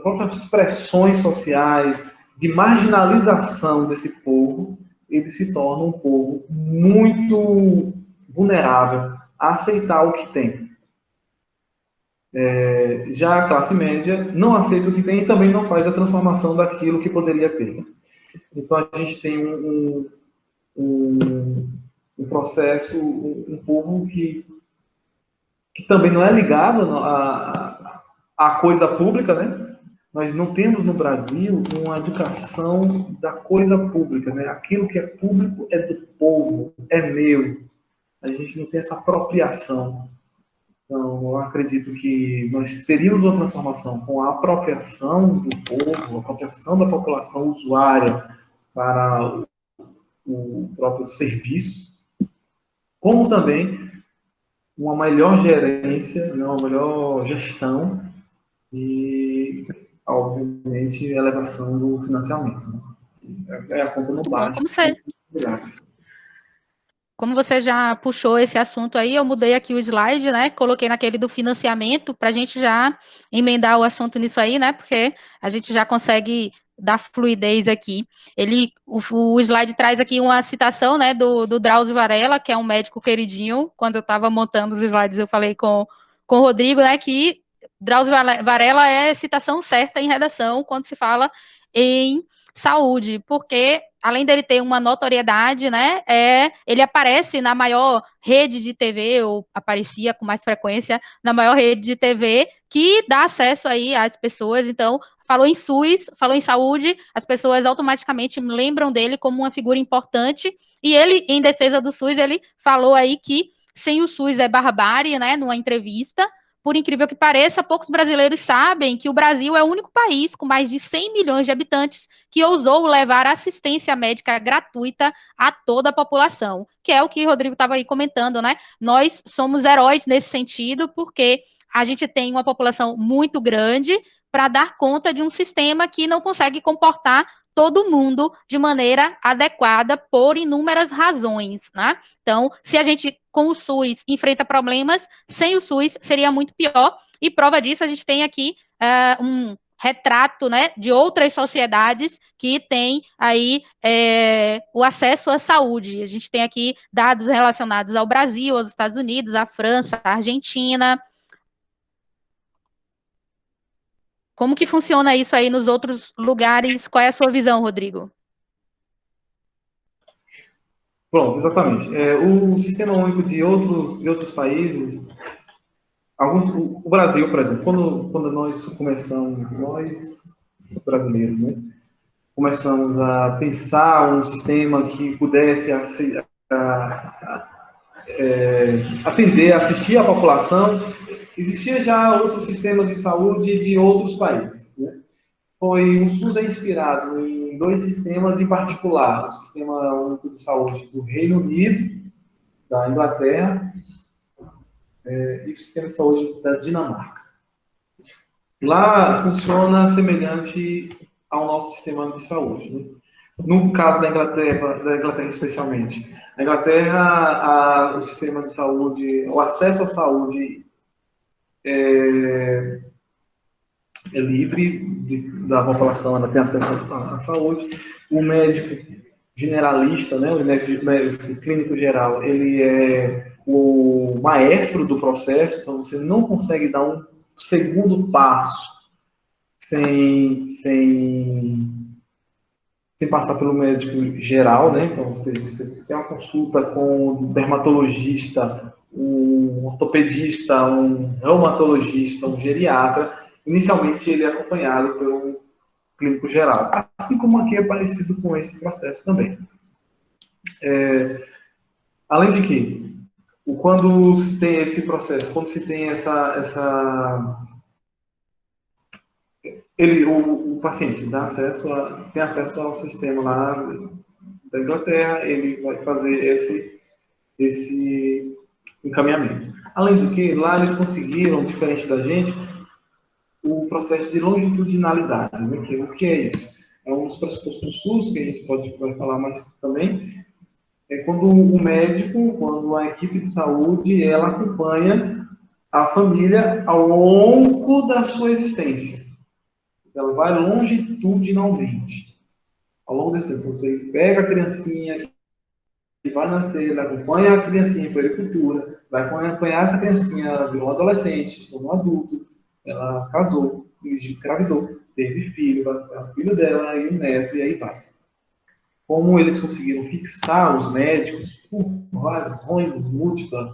próprias expressões sociais, de marginalização desse povo, ele se torna um povo muito vulnerável a aceitar o que tem. Já a classe média não aceita o que tem e também não faz a transformação daquilo que poderia ter. Então, a gente tem um processo, um povo que também não é ligado à coisa pública, né? Nós não temos no Brasil uma educação da coisa pública, né? Aquilo que é público é do povo, é meu. A gente não tem essa apropriação. Então, eu acredito que nós teríamos uma transformação com a apropriação do povo, a apropriação da população usuária para o próprio serviço, como também uma melhor gerência, uma melhor gestão e, obviamente, elevação do financiamento. Né? A conta não bate. Como você já puxou esse assunto aí, eu mudei aqui o slide, né? Coloquei naquele do financiamento para a gente já emendar o assunto nisso aí, né? Porque a gente já consegue dar fluidez aqui. O slide traz aqui uma citação, né, do Drauzio Varela, que é um médico queridinho. Quando eu estava montando os slides, eu falei com o Rodrigo, né, que Drauzio Varela é citação certa em redação quando se fala em saúde, porque além dele ter uma notoriedade, né, ele aparece na maior rede de TV, ou aparecia com mais frequência na maior rede de TV, que dá acesso aí às pessoas. Então, falou em SUS, falou em saúde, as pessoas automaticamente lembram dele como uma figura importante, e ele, em defesa do SUS, ele falou aí que sem o SUS é barbárie, né, numa entrevista. Por incrível que pareça, poucos brasileiros sabem que o Brasil é o único país com mais de 100 milhões de habitantes que ousou levar assistência médica gratuita a toda a população, que é o que o Rodrigo estava aí comentando, né? Nós somos heróis nesse sentido, porque a gente tem uma população muito grande para dar conta de um sistema que não consegue comportar todo mundo de maneira adequada por inúmeras razões, né? Então, se a gente, com o SUS, enfrenta problemas, sem o SUS seria muito pior, e prova disso a gente tem aqui um retrato, né, de outras sociedades que têm aí o acesso à saúde. A gente tem aqui dados relacionados ao Brasil, aos Estados Unidos, à França, à Argentina. Como que funciona isso aí nos outros lugares? Qual é a sua visão, Rodrigo? Pronto, exatamente. O sistema único de outros países, o Brasil, por exemplo, quando nós começamos, nós brasileiros, né, começamos a pensar um sistema que pudesse atender, assistir a população, existia já outros sistemas de saúde de outros países, né? O SUS é inspirado em dois sistemas em particular, o Sistema Único de Saúde do Reino Unido, da Inglaterra, e o Sistema de Saúde da Dinamarca. Lá funciona semelhante ao nosso sistema de saúde, né? No caso da Inglaterra especialmente, na Inglaterra, o sistema de saúde, o acesso à saúde é livre da população, ela tem acesso à saúde. O médico generalista, né, o médico clínico geral, ele é o maestro do processo, então você não consegue dar um segundo passo sem passar pelo médico geral, né? Então, você tem uma consulta com um dermatologista, um ortopedista, um reumatologista, um geriatra. Inicialmente, ele é acompanhado pelo clínico geral. Assim como aqui é parecido com esse processo também. Além de que, quando se tem esse processo, quando se tem o paciente tem acesso ao sistema lá da Inglaterra, ele vai fazer esse encaminhamento. Além do que, lá eles conseguiram, diferente da gente, o processo de longitudinalidade. Né? O que é isso? É um dos pressupostos do SUS, que a gente vai falar mais também, é quando a equipe de saúde, ela acompanha a família ao longo da sua existência. Ela vai longitudinalmente. Ao longo desse tempo, você pega a criancinha que vai nascer, ela acompanha a criancinha em puericultura, vai acompanhar essa criancinha, virou um adolescente, se tornou adulto, ela casou, engravidou, teve filho, vai ficar o filho dela e o neto, e aí vai. Como eles conseguiram fixar os médicos, por razões múltiplas,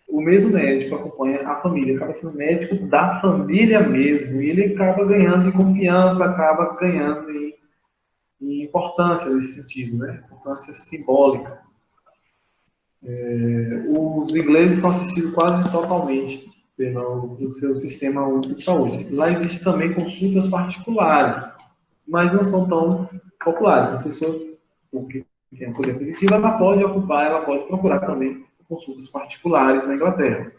o mesmo médico acompanha a família, acaba sendo médico da família mesmo, e ele acaba ganhando em confiança, acaba ganhando em importância nesse sentido, né? Importância simbólica. Os ingleses são assistidos quase totalmente pelo seu sistema único de saúde. Lá existem também consultas particulares, mas não são tão populares. A pessoa que tem poder aquisitivo, ela pode procurar também consultas particulares na Inglaterra.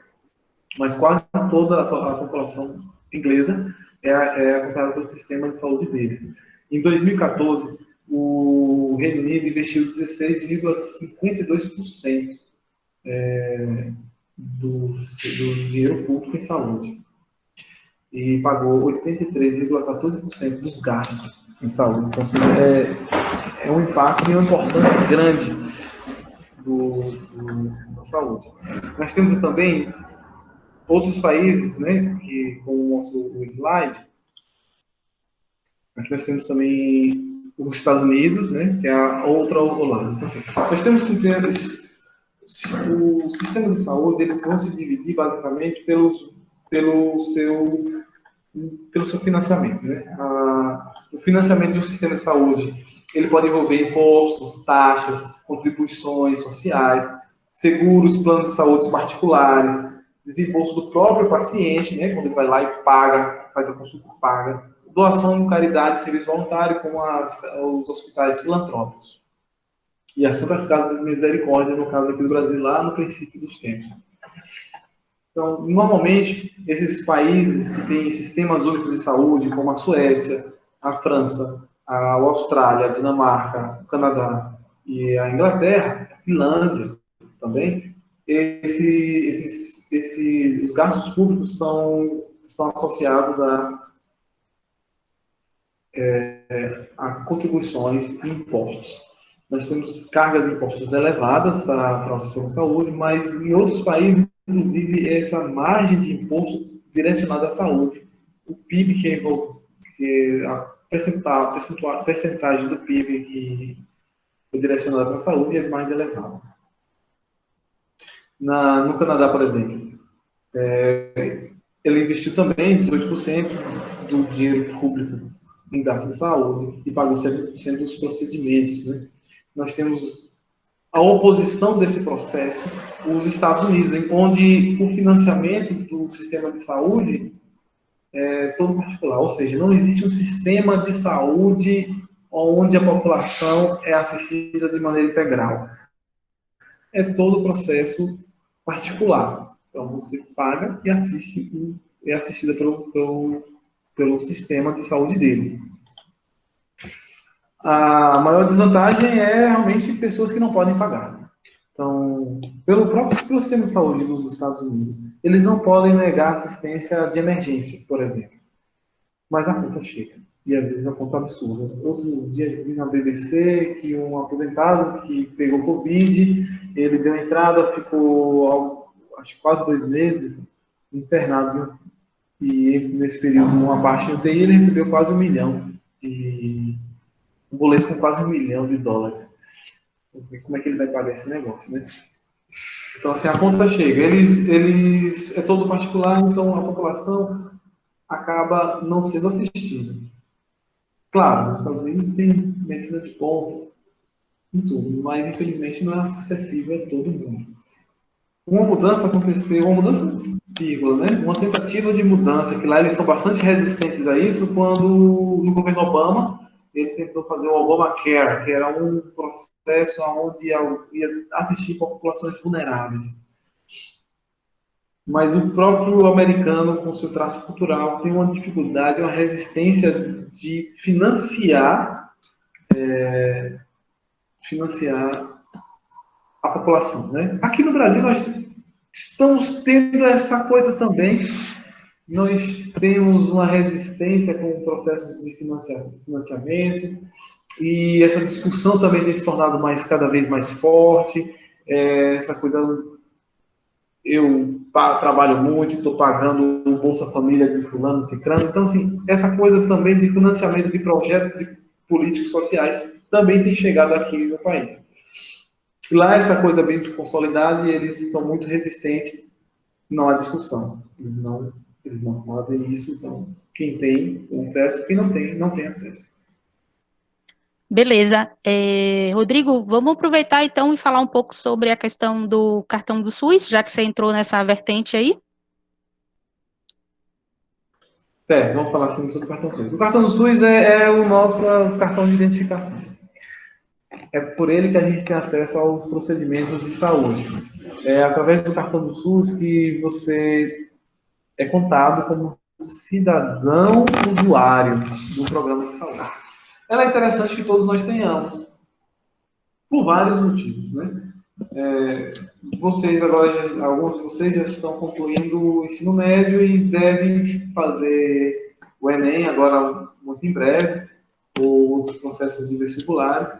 Mas quase toda a população inglesa é acompanhada pelo sistema de saúde deles. Em 2014, o Reino Unido investiu 16,52% do dinheiro público em saúde e pagou 83,14% dos gastos em saúde. Então, assim, é um impacto e uma importância grande da saúde. Nós temos também outros países, né, que, com o nosso slide, aqui nós temos também os Estados Unidos, né, que é a outra lado. Então, assim, nós temos os sistemas de saúde, eles vão se dividir basicamente pelo seu financiamento, né? O financiamento de um sistema de saúde, ele pode envolver impostos, taxas, contribuições sociais, seguros, planos de saúde particulares, desembolso do próprio paciente, né? Quando ele vai lá e paga, faz a consulta e paga, doação, caridade, serviço voluntário, como os hospitais filantrópicos. E as Santas Casas de Misericórdia, no caso aqui do Brasil, lá no princípio dos tempos. Então, normalmente, esses países que têm sistemas únicos de saúde, como a Suécia, a França, a Austrália, a Dinamarca, o Canadá e a Inglaterra, a Finlândia também, os gastos públicos estão associados a contribuições e impostos. Nós temos cargas de impostos elevadas para o sistema de saúde, mas em outros países, inclusive, essa margem de imposto direcionada à saúde, o PIB, que é a percentagem do PIB que é direcionada para a saúde, é mais elevada. No Canadá, por exemplo, ele investiu também 18% do dinheiro público em gastos de saúde e pagou 70% dos procedimentos, né? Nós temos a oposição desse processo, os Estados Unidos, onde o financiamento do sistema de saúde é todo particular, ou seja, não existe um sistema de saúde onde a população é assistida de maneira integral. É todo o processo particular. Então, você paga e é assistida pelo sistema de saúde deles. A maior desvantagem é realmente pessoas que não podem pagar. Então, pelo próprio sistema de saúde dos Estados Unidos, eles não podem negar assistência de emergência, por exemplo. Mas a conta chega. E às vezes a conta é absurda. Outro dia vi na BBC que um aposentado que pegou Covid, ele deu entrada, ficou acho quase 2 meses internado. E nesse período, uma parte de UTI, ele recebeu quase $1 milhão um boleto com quase $1 milhão. Como é que ele vai pagar esse negócio, né? Então, assim, a conta chega. É todo particular, então a população acaba não sendo assistida. Claro, nos Estados Unidos tem medicina de ponta e tudo, mas infelizmente não é acessível a todo mundo. Uma mudança aconteceu, vírgula, né? Uma tentativa de mudança, que lá eles são bastante resistentes a isso, quando no governo Obama ele tentou fazer o Obamacare, que era um processo onde ia assistir populações vulneráveis. Mas o próprio americano, com seu traço cultural, tem uma dificuldade, uma resistência de financiar a população, né? Aqui no Brasil nós estamos tendo essa coisa também. Nós temos uma resistência com processos de financiamento e essa discussão também tem se tornado cada vez mais forte. Essa coisa, eu trabalho muito, estou pagando o Bolsa Família de fulano, ciclano. Então, assim, essa coisa também de financiamento de projetos políticos sociais também tem chegado aqui no país. Lá essa coisa bem consolidada e eles são muito resistentes, não há discussão. Eles não fazem isso, então quem tem acesso, quem não tem acesso. Beleza. Rodrigo, vamos aproveitar então e falar um pouco sobre a questão do cartão do SUS, já que você entrou nessa vertente aí. Certo, vamos falar assim sobre o cartão do SUS. O cartão do SUS é o nosso cartão de identificação. É por ele que a gente tem acesso aos procedimentos de saúde. É através do cartão do SUS que você é contado como cidadão usuário do programa de saúde. Ela é interessante que todos nós tenhamos, por vários motivos, né? Alguns de vocês já estão concluindo o ensino médio e devem fazer o Enem agora muito em breve, ou os processos de vestibulares,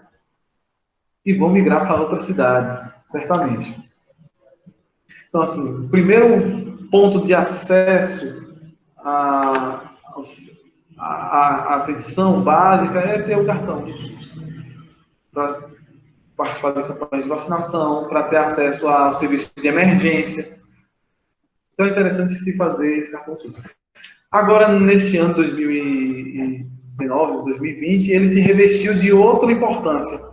e vão migrar para outras cidades, certamente. Então, assim, o primeiro ponto de acesso à atenção básica é ter o cartão do SUS. Para participar da campanha de vacinação, para ter acesso aos serviços de emergência. Então é interessante se fazer esse cartão SUS. Agora, neste ano 2019, 2020, ele se revestiu de outra importância.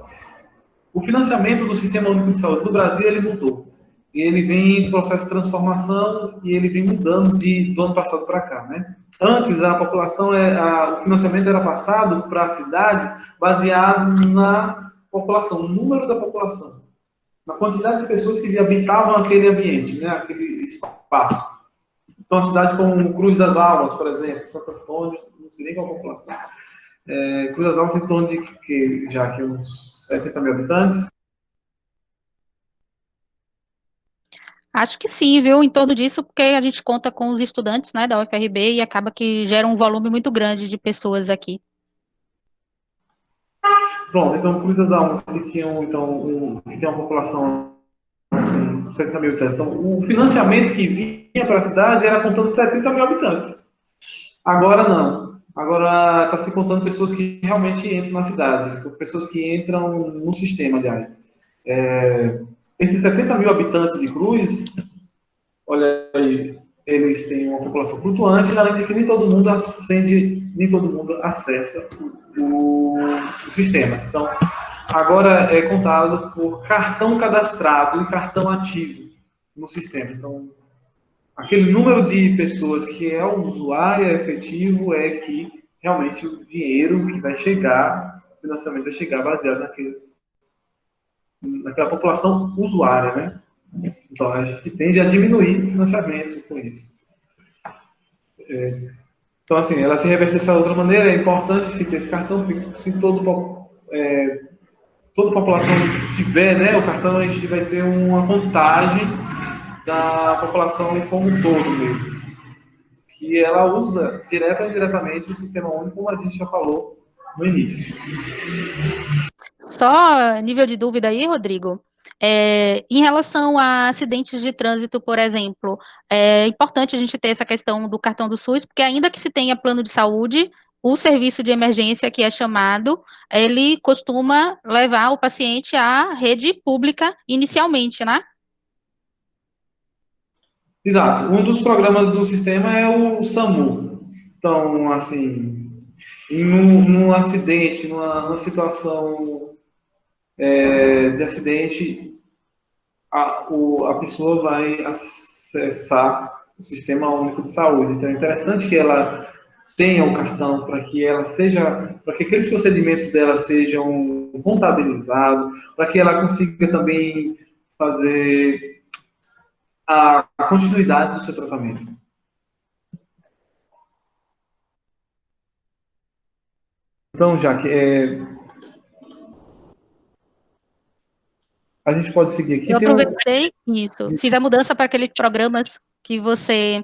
O financiamento do Sistema Único de Saúde do Brasil, ele mudou. Ele vem em processo de transformação e ele vem mudando do ano passado para cá, né? Antes, a população, o financiamento era passado para as cidades baseado na população, no número da população, na quantidade de pessoas que habitavam aquele ambiente, né? Aquele espaço. Então, uma cidade como Cruz das Almas, por exemplo, Santo Antônio, não sei nem qual a população. Cruz das Almas tem em torno de já que uns 70 mil habitantes. Acho que sim, viu? Em torno disso, porque a gente conta com os estudantes, né, da UFRB e acaba que gera um volume muito grande de pessoas aqui. Pronto, então Cruz das Almas, que tinham que tem uma população assim, 70 mil habitantes. Então, o financiamento que vinha para a cidade era contando 70 mil habitantes. Agora não. Agora está se contando pessoas que realmente entram na cidade, pessoas que entram no sistema, aliás. Esses 70 mil habitantes de Cruz, olha aí, eles têm uma população flutuante, além de que nem todo mundo acessa o sistema. Então, agora é contado por cartão cadastrado e cartão ativo no sistema. Então, aquele número de pessoas que é o usuário efetivo é que realmente o dinheiro que vai chegar, o financiamento vai chegar baseado naquela população usuária, né? Então, a gente tende a diminuir o financiamento com isso. Então, assim, ela se reveste dessa outra maneira, é importante se ter esse cartão, porque se toda a população tiver, né, o cartão, a gente vai ter uma contagem da população como um todo mesmo. Que ela usa direta ou indiretamente o sistema único, como a gente já falou no início. Só nível de dúvida aí, Rodrigo. Em relação a acidentes de trânsito, por exemplo, é importante a gente ter essa questão do cartão do SUS, porque ainda que se tenha plano de saúde, o serviço de emergência que é chamado, ele costuma levar o paciente à rede pública inicialmente, né? Exato. Um dos programas do sistema é o SAMU. Então, assim, num acidente, numa situação de acidente, a pessoa vai acessar o Sistema Único de Saúde. Então, é interessante que ela tenha o cartão para que aqueles procedimentos dela sejam contabilizados, para que ela consiga também fazer a continuidade do seu tratamento. Então, Jaque, a gente pode seguir aqui. Eu aproveitei isso, fiz a mudança para aqueles programas que você,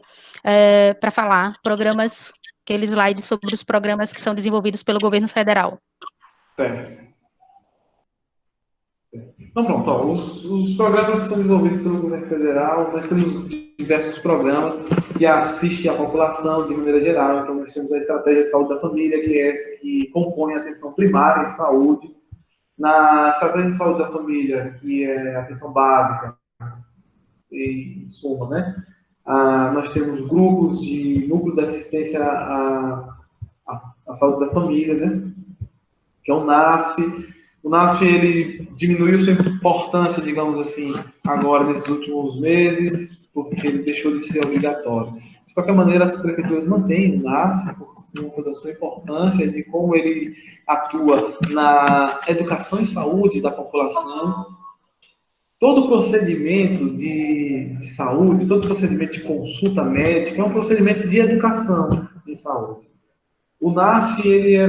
para falar, programas, aquele slide sobre os programas que são desenvolvidos pelo governo federal. Certo. Então, pronto, ó, os programas são desenvolvidos pelo governo federal, nós temos diversos programas que assistem a população de maneira geral. Então, nós temos a Estratégia de Saúde da Família, que é essa que compõe a atenção primária em saúde. Na Estratégia de Saúde da Família, que é a atenção básica, em suma, né? Nós temos grupos de núcleo de assistência à saúde da família, né? Que é o NASF. O NASF, ele diminuiu sua importância, digamos assim, agora nesses últimos meses, porque ele deixou de ser obrigatório. De qualquer maneira, as prefeituras mantêm o NASF por conta da sua importância, de como ele atua na educação e saúde da população. Todo procedimento de saúde, todo procedimento de consulta médica é um procedimento de educação em saúde. O NASF, o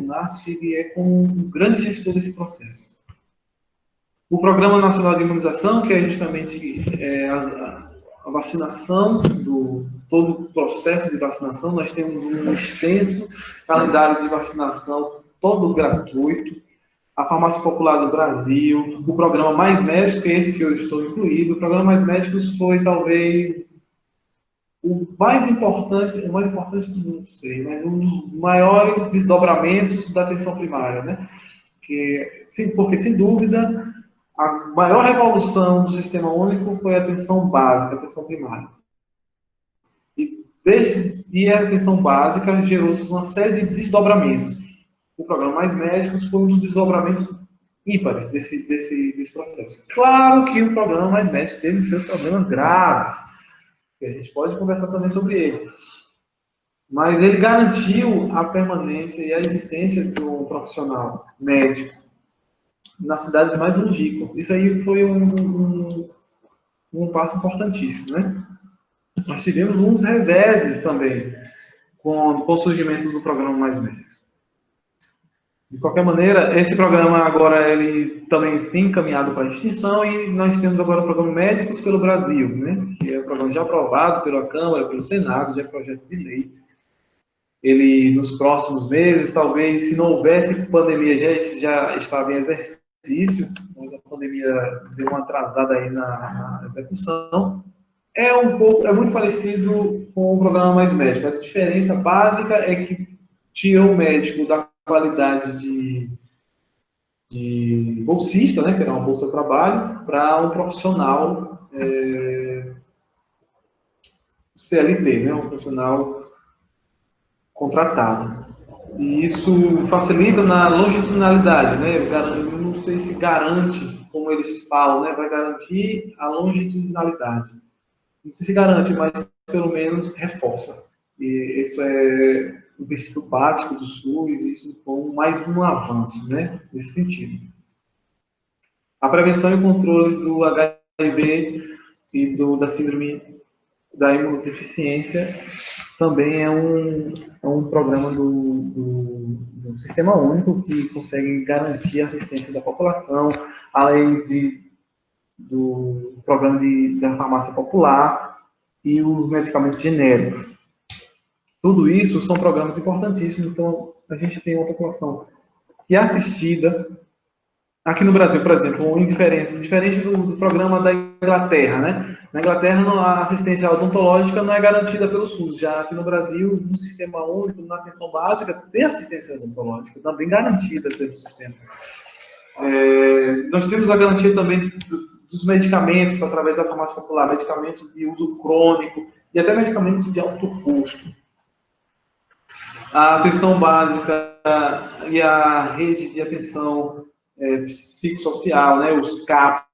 NASF, ele é como um grande gestor desse processo. O Programa Nacional de Imunização, que é justamente a vacinação, todo o processo de vacinação, nós temos um extenso calendário de vacinação, todo gratuito. A Farmácia Popular do Brasil, o Programa Mais Médicos, que é esse que eu estou incluído. O Programa Mais Médicos foi, talvez, o mais importante, não sei, mas um dos maiores desdobramentos da atenção primária, né? Porque, sem dúvida, a maior revolução do Sistema Único foi a atenção básica, a atenção primária. E a atenção básica gerou-se uma série de desdobramentos. O Programa Mais Médicos foi um dos desdobramentos ímpares desse processo. Claro que o Programa Mais Médicos teve seus problemas graves, que a gente pode conversar também sobre eles. Mas ele garantiu a permanência e a existência do profissional médico nas cidades mais longínquas. Isso aí foi um passo importantíssimo, né? nós tivemos uns reveses também com o surgimento do programa Mais Médicos. De qualquer maneira, esse programa agora ele também tem caminhado para a extinção e nós temos agora o programa Médicos pelo Brasil, né? Que é um programa já aprovado pela Câmara, pelo Senado, já é projeto de lei. Ele, nos próximos meses, talvez, se não houvesse pandemia, já estava em exercício, mas a pandemia deu uma atrasada aí na execução. É muito parecido com o programa Mais Médico. A diferença básica é que tira o médico da qualidade de bolsista, né, que era uma bolsa de trabalho, para um profissional CLT, né, um profissional contratado. E isso facilita na longitudinalidade, né? Eu não sei se garante, como eles falam, né? Vai garantir a longitudinalidade. Não sei se garante, mas pelo menos reforça. E isso é o princípio básico do SUS, isso foi mais um avanço, né? Nesse sentido. A prevenção e controle do HIV e da síndrome da imunodeficiência também é um programa do Sistema Único que consegue garantir a assistência da população, além do programa da farmácia popular e os medicamentos genéricos. Tudo isso são programas importantíssimos, então a gente tem uma população que é assistida. Aqui no Brasil, por exemplo, diferente do programa da Inglaterra, né? Na Inglaterra, a assistência odontológica não é garantida pelo SUS. Já aqui no Brasil, no Sistema Único, na atenção básica, tem assistência odontológica, também garantida pelo sistema. Nós temos a garantia também dos medicamentos, através da farmácia popular, medicamentos de uso crônico e até medicamentos de alto custo. A atenção básica e a rede de atenção psicossocial, né, os CAPs,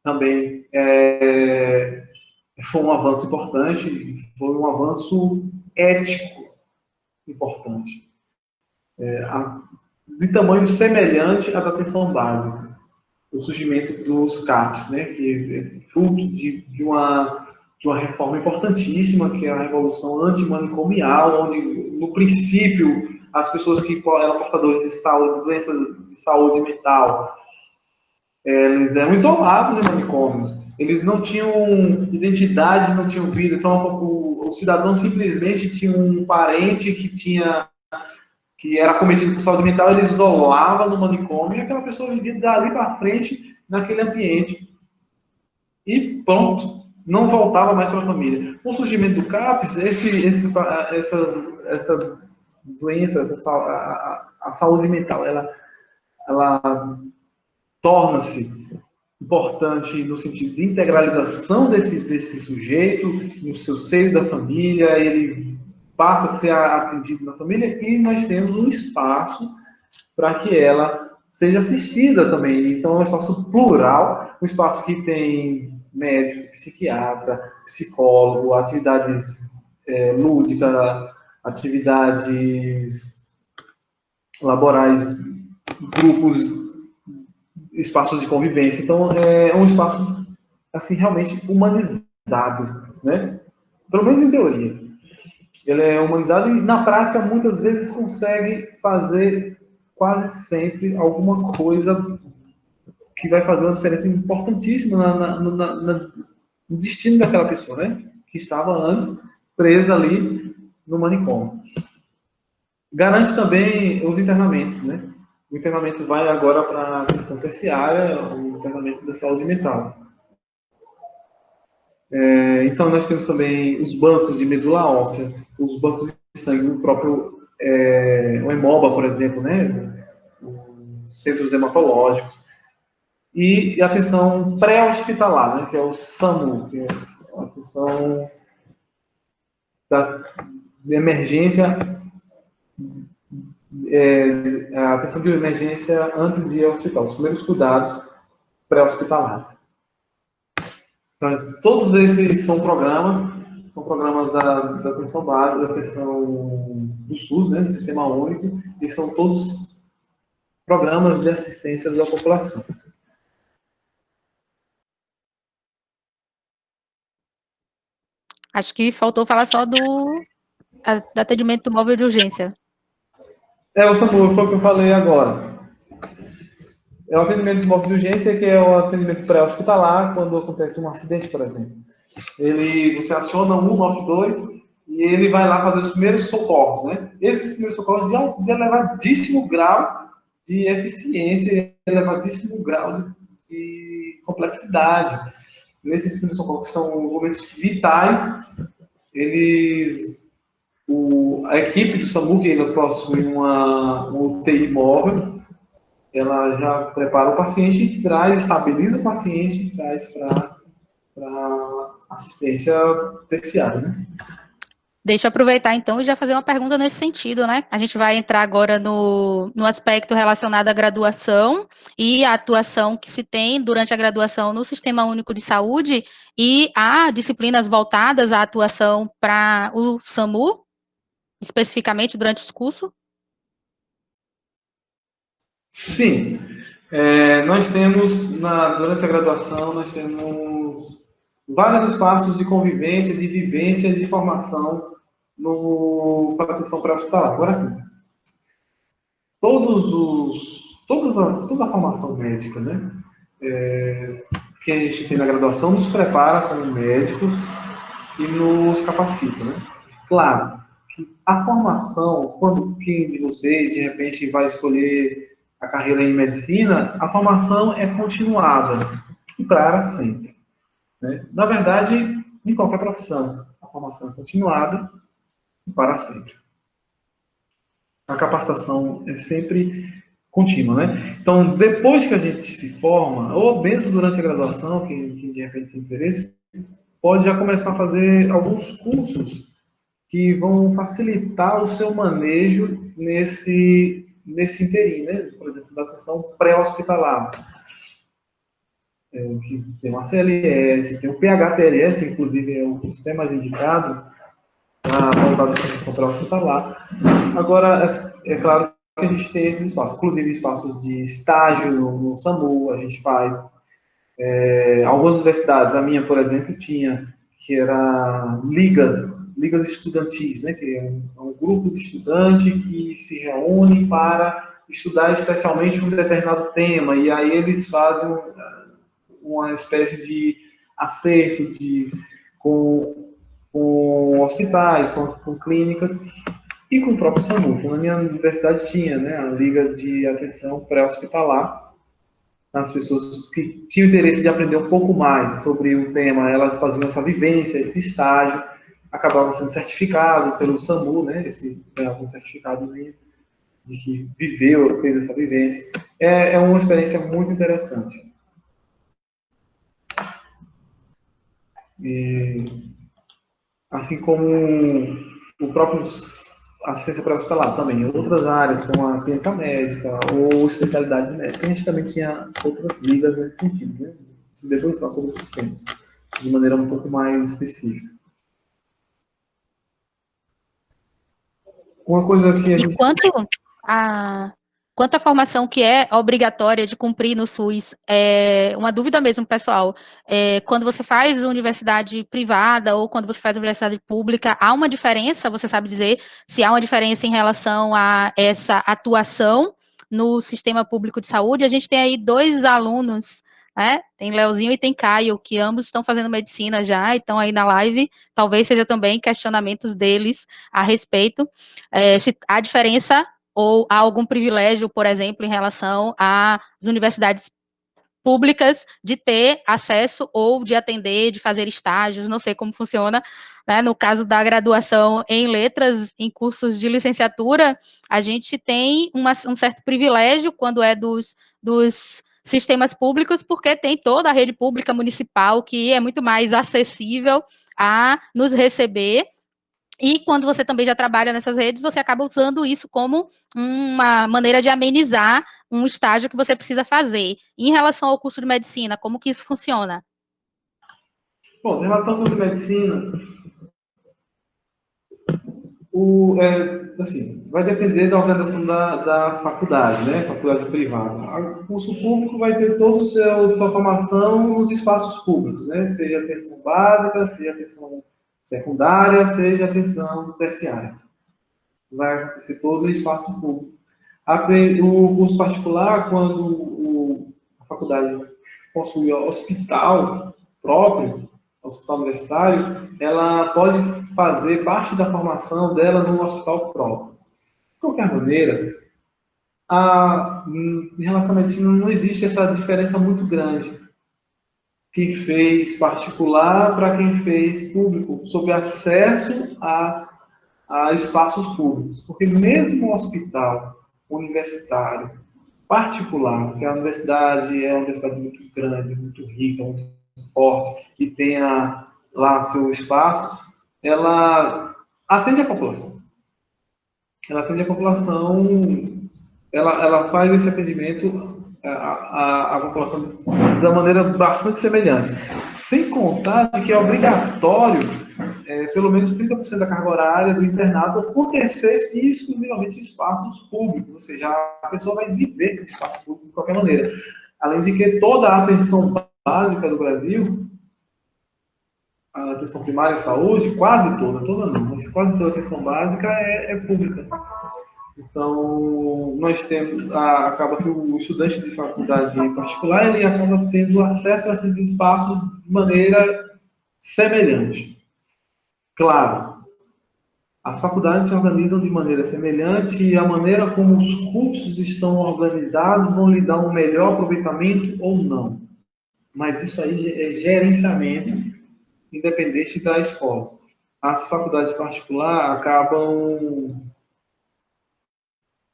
também foi um avanço importante, foi um avanço ético importante. De tamanho semelhante à da atenção básica, o surgimento dos CAPs, né, que é fruto de uma reforma importantíssima, que é a revolução antimanicomial, onde, no princípio, as pessoas que eram portadores de saúde, doenças de saúde mental, eles eram isolados em manicômios. Eles não tinham identidade, não tinham vida. Então, o cidadão simplesmente tinha um parente que era cometido por saúde mental, ele isolava no manicômio e aquela pessoa vivia dali para frente naquele ambiente. E pronto, não voltava mais para a família. Com o surgimento do CAPS, essas doenças, a saúde mental, ela torna-se importante no sentido de integralização desse sujeito no seu seio da família, ele passa a ser atendido na família e nós temos um espaço para que ela seja assistida também. Então, é um espaço plural, um espaço que tem médico, psiquiatra, psicólogo, atividades lúdicas, atividades laborais, grupos, espaços de convivência. Então, é um espaço, assim, realmente humanizado, né? Pelo menos em teoria. Ele é humanizado e, na prática, muitas vezes consegue fazer quase sempre alguma coisa que vai fazer uma diferença importantíssima no destino daquela pessoa, né? Que estava antes presa ali no manicômio. Garante também os internamentos, né? O internamento vai agora para a questão terciária, o internamento da saúde mental. Então, nós temos também os bancos de medula óssea, os bancos de sangue, o próprio o Hemoba, por exemplo, né? Os centros hematológicos. E a atenção pré-hospitalar, né? Que é o SAMU, que é a atenção de emergência, a atenção de emergência antes de ir ao hospital, os primeiros cuidados pré-hospitalares. Então, todos esses são programas da atenção básica, da atenção do SUS, né, do Sistema Único, e são todos programas de assistência da população. Acho que faltou falar só do atendimento móvel de urgência. O SAMU, foi o que eu falei agora. É o atendimento móvel de urgência, que é o atendimento pré-hospitalar, quando acontece um acidente, por exemplo. Você aciona 192 e ele vai lá fazer os primeiros socorros, né? Esses primeiros socorros de elevadíssimo grau de eficiência, elevadíssimo grau de complexidade. Nesses primeiros socorros, que são momentos vitais, a equipe do SAMU, que ainda possui uma UTI móvel, ela já prepara o paciente, estabiliza o paciente e traz para assistência terciária, né? Deixa eu aproveitar, então, e já fazer uma pergunta nesse sentido, né? A gente vai entrar agora no aspecto relacionado à graduação e a atuação que se tem durante a graduação no Sistema Único de Saúde e há disciplinas voltadas à atuação para o SAMU, especificamente durante esse curso? Sim. Nós temos, durante a graduação, nós temos vários espaços de convivência, de vivência e de formação para a atenção pré-hospitalar. Agora, sim, toda a formação médica, né, que a gente tem na graduação nos prepara como médicos e nos capacita, né? Claro, que a formação, quando quem de vocês, de repente, vai escolher a carreira em medicina, a formação é continuada e para sempre, né? Na verdade, em qualquer profissão, a formação é continuada e para sempre. A capacitação é sempre contínua, né? Então, depois que a gente se forma, ou mesmo durante a graduação, quem de repente tem interesse, pode já começar a fazer alguns cursos que vão facilitar o seu manejo nesse interim, né? Por exemplo, da atenção pré-hospitalar. Que tem uma CLS, tem o PHTLS, inclusive é o curso até mais indicado, voltado para a atenção pré-hospitalar. Agora, é claro que a gente tem esses espaços, inclusive espaços de estágio no SAMU, a gente faz. Algumas universidades, a minha, por exemplo, tinha, que era ligas estudantis, né, que é um grupo de estudante que se reúne para estudar especialmente um determinado tema, e aí eles fazem uma espécie de acerto com hospitais, com clínicas e com o próprio SAMU. Então, na minha universidade tinha, né, a Liga de Atenção Pré-Hospitalar. As pessoas que tinham interesse de aprender um pouco mais sobre o tema, elas faziam essa vivência, esse estágio, acabavam sendo certificados pelo SAMU, né, um certificado de que viveu, fez essa vivência. É uma experiência muito interessante. Assim como o próprio assistência pré-hospitalar também, outras áreas, como a clínica médica ou especialidades médicas, a gente também tinha outras ligas nesse sentido, né? Se debruçar sobre esses temas, de maneira um pouco mais específica. Uma coisa que a gente... Quanto à formação que é obrigatória de cumprir no SUS, uma dúvida mesmo, pessoal, quando você faz universidade privada ou quando você faz universidade pública, há uma diferença, você sabe dizer se há uma diferença em relação a essa atuação no sistema público de saúde? A gente tem aí 2 alunos, né? Tem Leozinho e tem Caio, que ambos estão fazendo medicina já, e estão aí na live, talvez seja também questionamentos deles a respeito, se há diferença ou há algum privilégio, por exemplo, em relação às universidades públicas de ter acesso ou de atender, de fazer estágios, não sei como funciona, né? No caso da graduação em letras, em cursos de licenciatura, a gente tem um certo privilégio quando é dos sistemas públicos, porque tem toda a rede pública municipal que é muito mais acessível a nos receber. E quando você também já trabalha nessas redes, você acaba usando isso como uma maneira de amenizar um estágio que você precisa fazer. Em relação ao curso de medicina, como que isso funciona? Bom, em relação ao curso de medicina, assim, vai depender da organização da faculdade, né? Faculdade privada. O curso público vai ter toda a sua formação nos espaços públicos, né? Seja atenção básica, seja atenção secundária, seja atenção terciária. Vai acontecer todo o espaço público. O curso particular, quando a faculdade possui hospital próprio, hospital universitário, ela pode fazer parte da formação dela no hospital próprio. De qualquer maneira, em relação à medicina, não existe essa diferença muito grande. Quem fez particular para quem fez público, sobre acesso a espaços públicos. Porque mesmo o hospital universitário particular, que a universidade é uma universidade muito grande, muito rica, muito forte, e tenha lá seu espaço, ela atende a população. Ela atende a população, ela faz esse atendimento à população da maneira bastante semelhante. Sem contar que é obrigatório pelo menos 30% da carga horária do internato acontecer exclusivamente em espaços públicos, ou seja, a pessoa vai viver no espaço público de qualquer maneira. Além de que toda a atenção básica do Brasil, a atenção primária à saúde, quase toda não, mas quase toda a atenção básica é pública. Então, nós temos, acaba que o estudante de faculdade particular, ele acaba tendo acesso a esses espaços de maneira semelhante. Claro, as faculdades se organizam de maneira semelhante e a maneira como os cursos estão organizados vão lhe dar um melhor aproveitamento ou não. Mas isso aí é gerenciamento, independente da escola. As faculdades particulares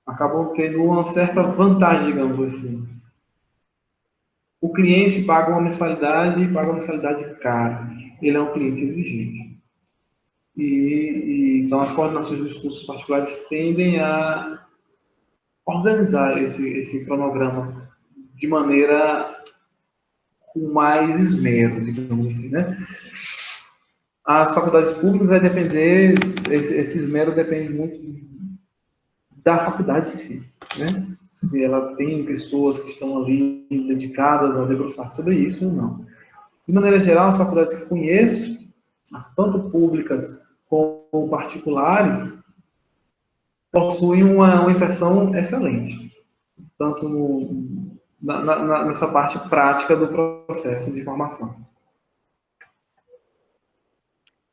acabam tendo uma certa vantagem, digamos assim. O cliente paga uma mensalidade cara. Ele é um cliente exigente. Então, as coordenações dos cursos particulares tendem a organizar esse cronograma de maneira com mais esmero, digamos assim, né? As faculdades públicas vai depender, esse esmero depende muito da faculdade em si, né? Se ela tem pessoas que estão ali dedicadas a debruçar sobre isso ou não. De maneira geral, as faculdades que conheço, as tanto públicas como particulares, possuem uma inserção excelente, tanto nessa parte prática do processo de formação.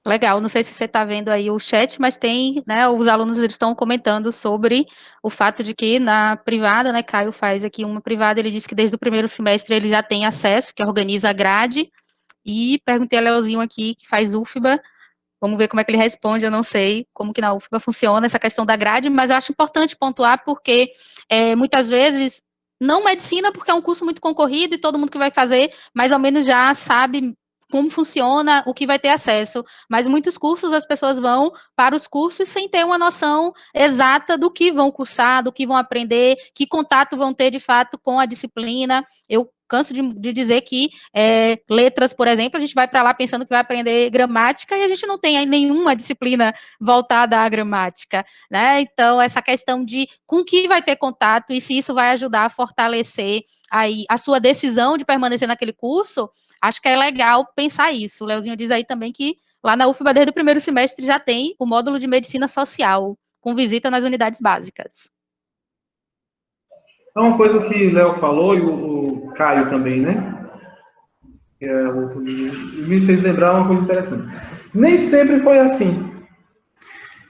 Legal, não sei se você está vendo aí o chat, mas tem, né, os alunos estão comentando sobre o fato de que na privada, né, Caio faz aqui uma privada, ele disse que desde o primeiro semestre ele já tem acesso, que organiza a grade, e perguntei a Leozinho aqui, que faz UFBA, vamos ver como é que ele responde, eu não sei como que na UFBA funciona essa questão da grade, mas eu acho importante pontuar porque muitas vezes, não medicina, porque é um curso muito concorrido e todo mundo que vai fazer mais ou menos já sabe como funciona, o que vai ter acesso, mas muitos cursos as pessoas vão para os cursos sem ter uma noção exata do que vão cursar, do que vão aprender, que contato vão ter de fato com a disciplina. Eu canso de dizer que letras, por exemplo, a gente vai para lá pensando que vai aprender gramática e a gente não tem nenhuma disciplina voltada à gramática, né? Então, essa questão de com que vai ter contato e se isso vai ajudar a fortalecer aí a sua decisão de permanecer naquele curso, acho que é legal pensar isso. O Leozinho diz aí também que lá na UFBA, desde o primeiro semestre, já tem o módulo de medicina social, com visita nas unidades básicas. É uma coisa que o Léo falou, e o Caio também, né? Me fez lembrar uma coisa interessante. Nem sempre foi assim.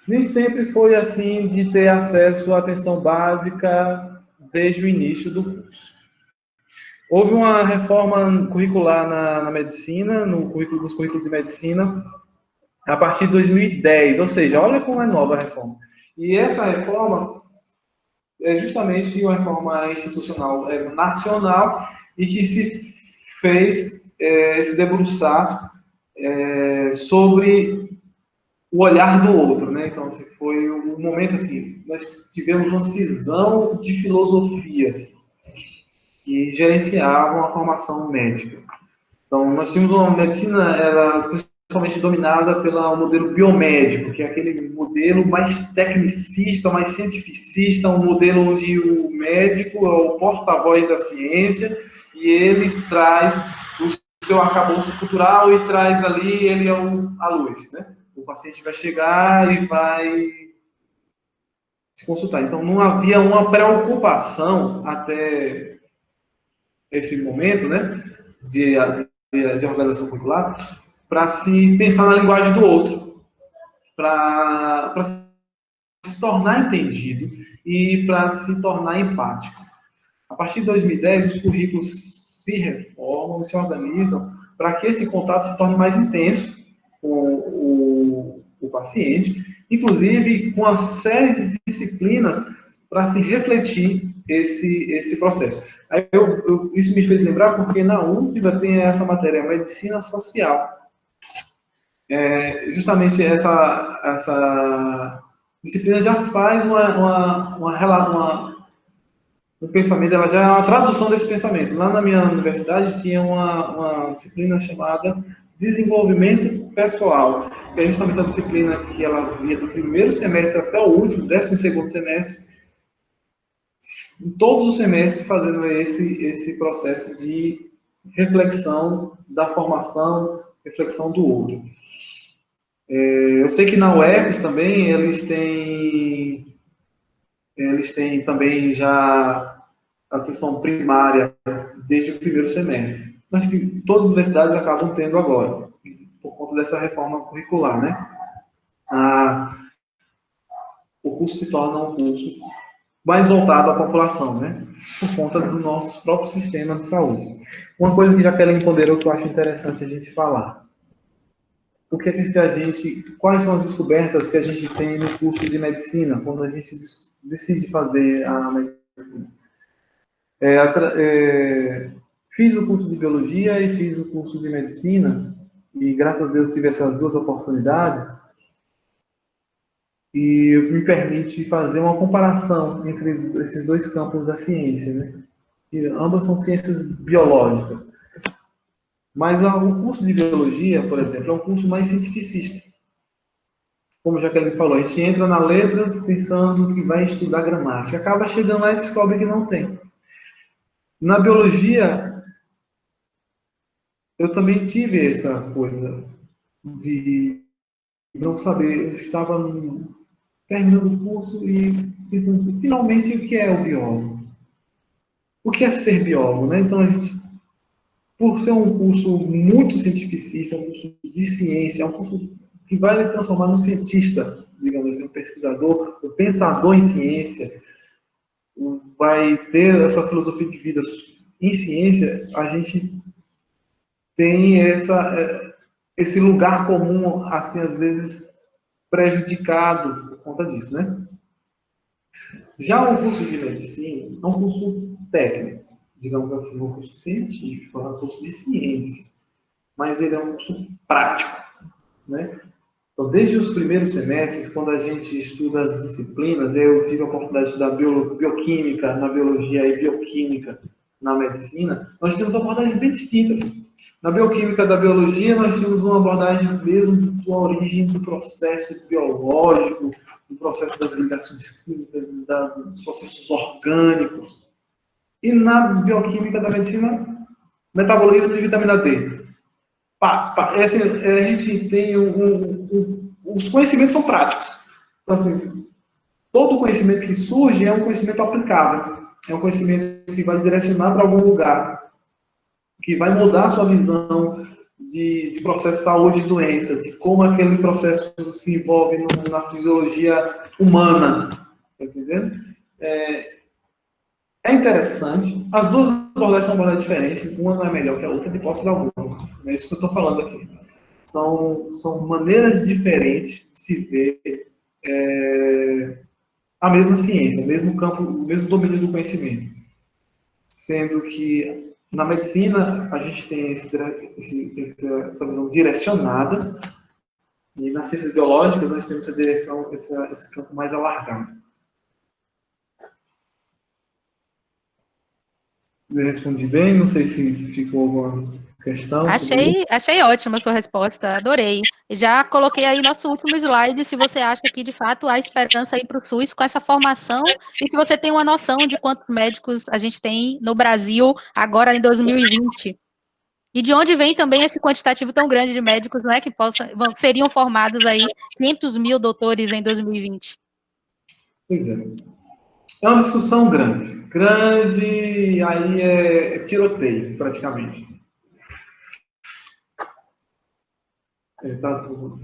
Nem sempre foi assim de ter acesso à atenção básica desde o início do curso. Houve uma reforma curricular na medicina, nos currículos de medicina, a partir de 2010, ou seja, olha como é nova a reforma. E essa reforma é justamente uma reforma institucional nacional e que se fez se debruçar sobre o olhar do outro, né? Então, assim, foi um momento assim, nós tivemos uma cisão de filosofias que gerenciavam a formação médica. Então, nós tínhamos uma medicina, era principalmente dominada pelo modelo biomédico, que é aquele modelo mais tecnicista, mais cientificista, um modelo onde o médico é o porta-voz da ciência e ele traz o seu arcabouço cultural e traz ali, ele é a luz, né? O paciente vai chegar e vai se consultar. Então, não havia uma preocupação até esse momento, né, de organização curricular, para se pensar na linguagem do outro, para se tornar entendido e para se tornar empático. A partir de 2010, os currículos se reformam, se organizam para que esse contato se torne mais intenso com o paciente, inclusive com uma série de disciplinas para se refletir esse processo. Aí isso me fez lembrar porque na UFBA tem essa matéria, medicina social. Justamente essa disciplina já faz um pensamento, ela já é uma tradução desse pensamento. Lá na minha universidade tinha uma disciplina chamada desenvolvimento pessoal, que é justamente a disciplina que ela vinha do primeiro semestre até o último, 12º semestre, em todos os semestres fazendo esse processo de reflexão da formação, reflexão do outro. Eu sei que na UERPS também eles têm também já atenção primária desde o primeiro semestre. Acho que todas as universidades acabam tendo agora, por conta dessa reforma curricular, né? O curso se torna um curso mais voltado à população, né? Por conta do nosso próprio sistema de saúde. Uma coisa que Jaqueline ponderou que eu acho interessante a gente falar. Quais são as descobertas que a gente tem no curso de medicina, quando a gente decide fazer a medicina? Fiz o curso de biologia e fiz o curso de medicina, e graças a Deus tive essas duas oportunidades, e me permite fazer uma comparação entre esses dois campos da ciência, né? E ambas são ciências biológicas. Mas o curso de biologia, por exemplo, é um curso mais cientificista. Como já que ele falou, a gente entra na letras pensando que vai estudar gramática, acaba chegando lá e descobre que não tem. Na biologia, eu também tive essa coisa de não saber. Eu estava terminando o curso e pensando assim, finalmente, o que é o biólogo? O que é ser biólogo, né? Então, a gente, por ser um curso muito cientificista, um curso de ciência, um curso que vai me transformar num cientista, digamos assim, um pesquisador, um pensador em ciência, vai ter essa filosofia de vida em ciência, a gente tem esse lugar comum, assim, às vezes prejudicado por conta disso, né? Já o curso de medicina é um curso técnico, digamos assim, um curso científico, é um curso de ciência, mas ele é um curso prático, né? Então, desde os primeiros semestres, quando a gente estuda as disciplinas, eu tive a oportunidade de estudar bioquímica na biologia e bioquímica na medicina, nós temos abordagens bem distintas. Na bioquímica da biologia, nós temos uma abordagem mesmo da origem do processo biológico, do processo das ligações químicas, dos processos orgânicos. E na bioquímica da medicina, metabolismo de vitamina D. A gente tem os conhecimentos são práticos. Então, assim, todo conhecimento que surge é um conhecimento aplicável. É um conhecimento que vai direcionar para algum lugar, que vai mudar a sua visão de processo de saúde e doença, de como aquele processo se envolve na fisiologia humana. Está entendendo? É interessante. As duas abordagens são abordagens diferentes. Uma não é melhor que a outra, de hipótese alguma. É isso que eu estou falando aqui. São maneiras diferentes de se ver a mesma ciência, o mesmo campo, o mesmo domínio do conhecimento. Sendo que na medicina a gente tem essa visão direcionada, e nas ciências biológicas nós temos essa direção, esse campo mais alargado. Eu respondi bem, não sei se ficou alguma questão. Achei ótima a sua resposta, adorei. Já coloquei aí nosso último slide, se você acha que de fato há esperança aí para o SUS com essa formação, e se você tem uma noção de quantos médicos a gente tem no Brasil agora em 2020. E de onde vem também esse quantitativo tão grande de médicos, né, que seriam formados aí 500 mil doutores em 2020? Pois é. É uma discussão grande. Grande, aí é tiroteio, praticamente. Está sendo uma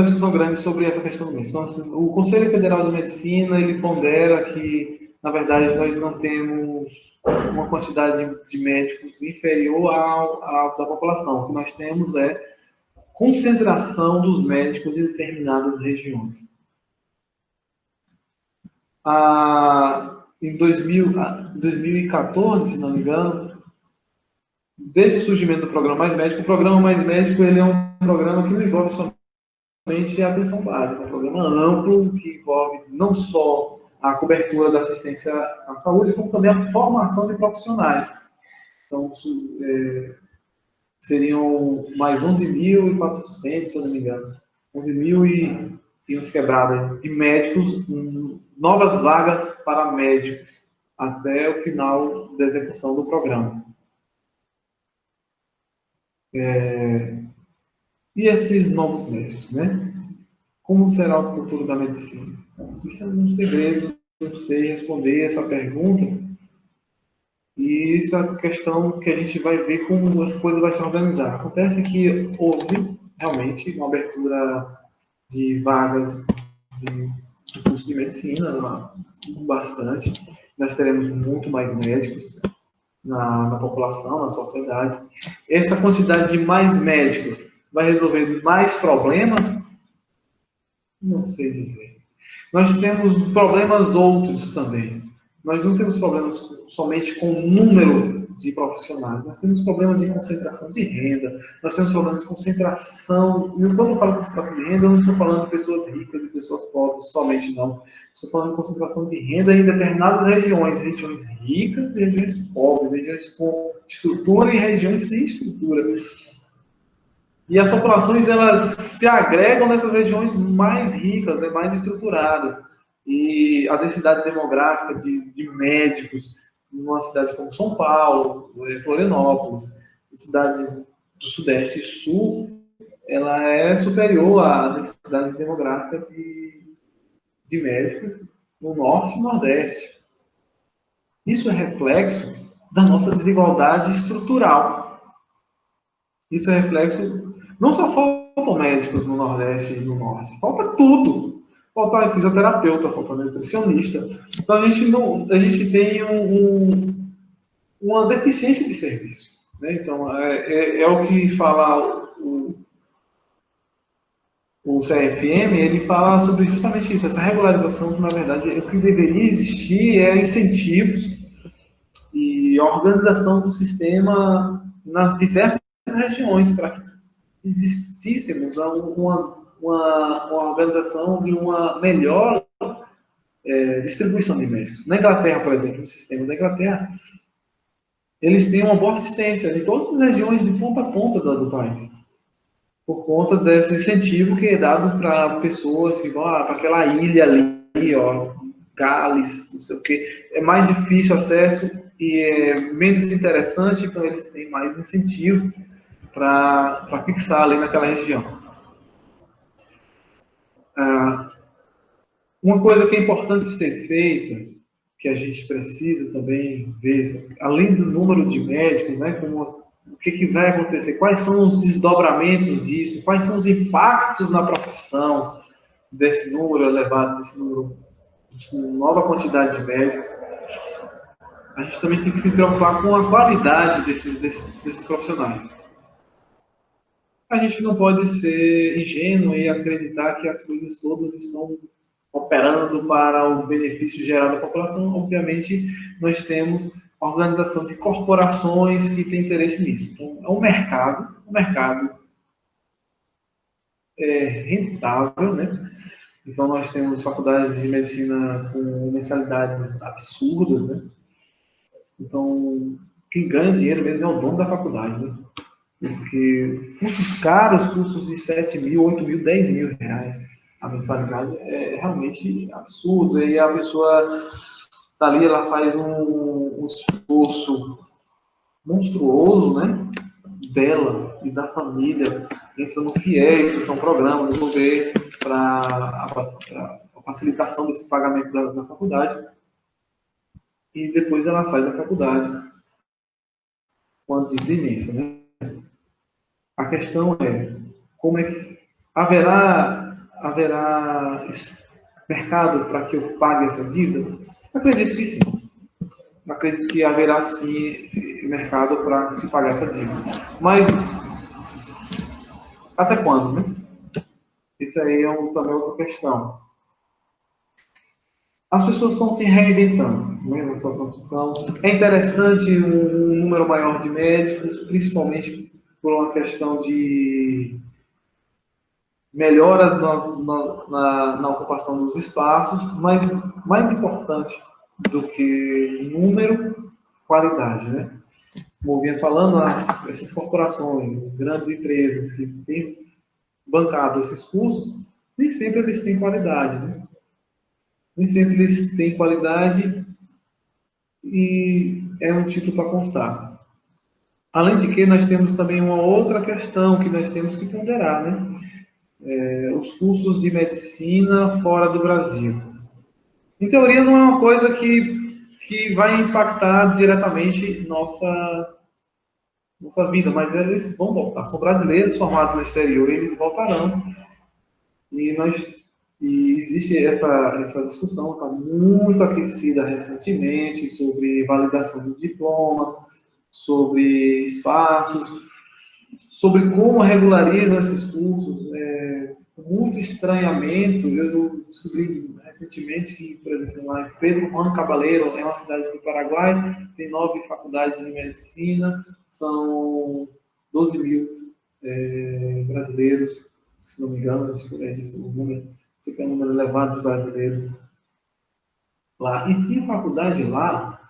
discussão grande sobre essa questão mesmo. Então, assim, o Conselho Federal de Medicina, ele pondera que, na verdade, nós não temos uma quantidade de médicos inferior à da população. O que nós temos é concentração dos médicos em determinadas regiões. Em 2014, se não me engano, desde o surgimento do Programa Mais Médico, o Programa Mais Médico ele é um programa que não envolve somente a atenção básica, é um programa amplo que envolve não só a cobertura da assistência à saúde, como também a formação de profissionais. Então, seriam mais 11.400, se eu não me engano, 11.000 e uns quebradas de médicos, novas vagas para médicos, até o final da execução do programa. E esses novos médicos, né? Como será o futuro da medicina? Isso é um segredo, não sei responder essa pergunta. E isso é a questão que a gente vai ver como as coisas vão se organizar. Acontece que houve realmente uma abertura de vagas de curso de medicina, bastante. Nós teremos muito mais médicos na população, na sociedade. Essa quantidade de mais médicos vai resolver mais problemas? Não sei dizer. Nós temos problemas outros também. Nós não temos problemas somente com o número de profissionais. Nós temos problemas de concentração de renda. Nós temos problemas de concentração. E quando eu falo concentração de renda, eu não estou falando de pessoas ricas, de pessoas pobres somente, não. Estou falando de concentração de renda em determinadas regiões. Regiões ricas e regiões pobres. Regiões com estrutura e regiões sem estrutura. E as populações, elas se agregam nessas regiões mais ricas, né, mais estruturadas. E a densidade demográfica de médicos, numa cidade como São Paulo, Florianópolis, cidades do Sudeste e Sul, ela é superior à densidade demográfica de médicos no Norte e Nordeste. Isso é reflexo da nossa desigualdade estrutural. Isso é reflexo. Não só faltam médicos no Nordeste e no Norte, falta tudo. Falta fisioterapeuta, falta nutricionista. Então a gente tem uma deficiência de serviço. Né? Então é o que fala o CFM, ele fala sobre justamente isso, essa regularização que na verdade o que deveria existir é incentivos e organização do sistema nas diversas regiões para que existíssemos uma organização de uma melhor distribuição de médicos. Na Inglaterra, por exemplo, no sistema da Inglaterra, eles têm uma boa assistência em todas as regiões de ponta a ponta do país, por conta desse incentivo que é dado para pessoas que vão para aquela ilha ali, ó, Gales, não sei o quê. É mais difícil o acesso e é menos interessante, então eles têm mais incentivo para fixar ali naquela região. Uma coisa que é importante ser feita, que a gente precisa também ver, além do número de médicos, né, o que vai acontecer, quais são os desdobramentos disso, quais são os impactos na profissão desse número elevado, dessa nova quantidade de médicos. A gente também tem que se preocupar com a qualidade desses profissionais. A gente não pode ser ingênuo e acreditar que as coisas todas estão operando para o benefício geral da população. Obviamente, nós temos a organização de corporações que têm interesse nisso. Então, é um mercado rentável, né? Então, nós temos faculdades de medicina com mensalidades absurdas, né? Então, quem ganha dinheiro mesmo é o dono da faculdade, né? Porque cursos caros, cursos de 7 mil, 8 mil, 10 mil reais, a mensalidade é realmente absurdo. E a pessoa dali, ela faz um esforço monstruoso, né? dela e da família entra no FIES, que é um programa do governo para a facilitação desse pagamento da faculdade, e depois ela sai da faculdade com a dívida imensa, né? A questão é, como é que haverá mercado para que eu pague essa dívida? Acredito que sim. Acredito que haverá sim mercado para se pagar essa dívida. Mas até quando, né? Isso aí também outra questão. As pessoas estão se reinventando, né, na sua profissão. É interessante um número maior de médicos, principalmente por uma questão de melhora na ocupação dos espaços, mas mais importante do que número, qualidade, né? Como eu vinha falando, essas corporações, grandes empresas que têm bancado esses cursos, nem sempre eles têm qualidade, né? Nem sempre eles têm qualidade e é um título para constar. Além de que, nós temos também uma outra questão que nós temos que ponderar, né? Os cursos de medicina fora do Brasil. Em teoria, não é uma coisa que vai impactar diretamente nossa vida, mas eles vão voltar. São brasileiros formados no exterior, eles voltarão. E existe essa discussão, está muito aquecida recentemente, sobre validação dos diplomas, sobre espaços, sobre como regularizam esses cursos. Com muito estranhamento, eu descobri recentemente que, por exemplo, lá em Pedro Juan Cabaleiro, é uma cidade do Paraguai, tem 9 faculdades de medicina, são 12 mil brasileiros, se não me engano, é isso, o número, é um número elevado de brasileiros lá. E tinha faculdade lá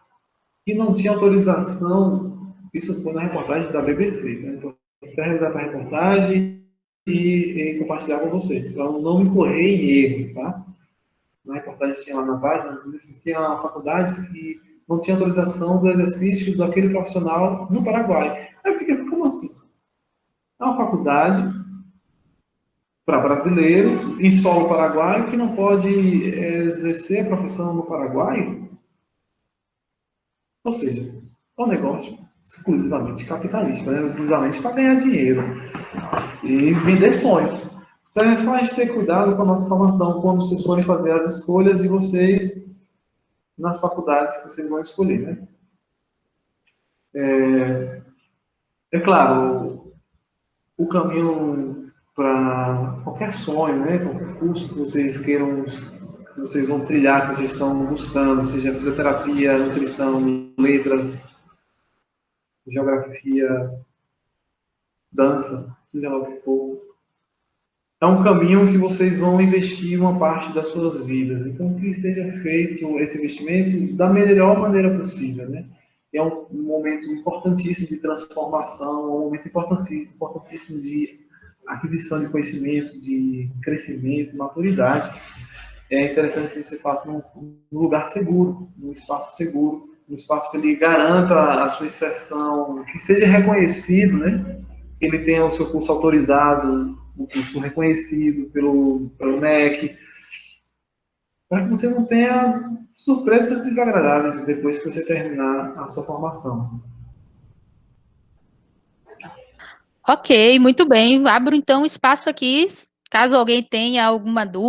que não tinha autorização, isso foi na reportagem da BBC, né? Então, até revisar para a reportagem e compartilhar com vocês, para não incorrer em erro, tá? Na reportagem tinha lá na página, assim, tinha faculdades que não tinha autorização do exercício daquele profissional no Paraguai. Aí eu fiquei assim, como assim? É uma faculdade para brasileiros, em solo paraguaio, que não pode exercer a profissão no Paraguai? Ou seja, é um negócio exclusivamente capitalista, né? Exclusivamente para ganhar dinheiro e vender sonhos. Então é só a gente ter cuidado com a nossa formação quando vocês forem fazer as escolhas de vocês nas faculdades que vocês vão escolher, né? É claro, o caminho para qualquer sonho, né? Qualquer curso que vocês queiram, que vocês vão trilhar, que vocês estão buscando, seja fisioterapia, nutrição, letras, geografia, dança, seja lá o que for. É um caminho que vocês vão investir uma parte das suas vidas. Então, que seja feito esse investimento da melhor maneira possível, né? É um momento importantíssimo de transformação, um momento importantíssimo de aquisição de conhecimento, de crescimento, maturidade. É interessante que você faça num lugar seguro, num espaço seguro, num espaço que ele garanta a sua inserção, que seja reconhecido, né? Que ele tenha o seu curso autorizado, o curso reconhecido pelo MEC, para que você não tenha surpresas desagradáveis depois que você terminar a sua formação. Ok, muito bem. Abro então espaço aqui, caso alguém tenha alguma dúvida.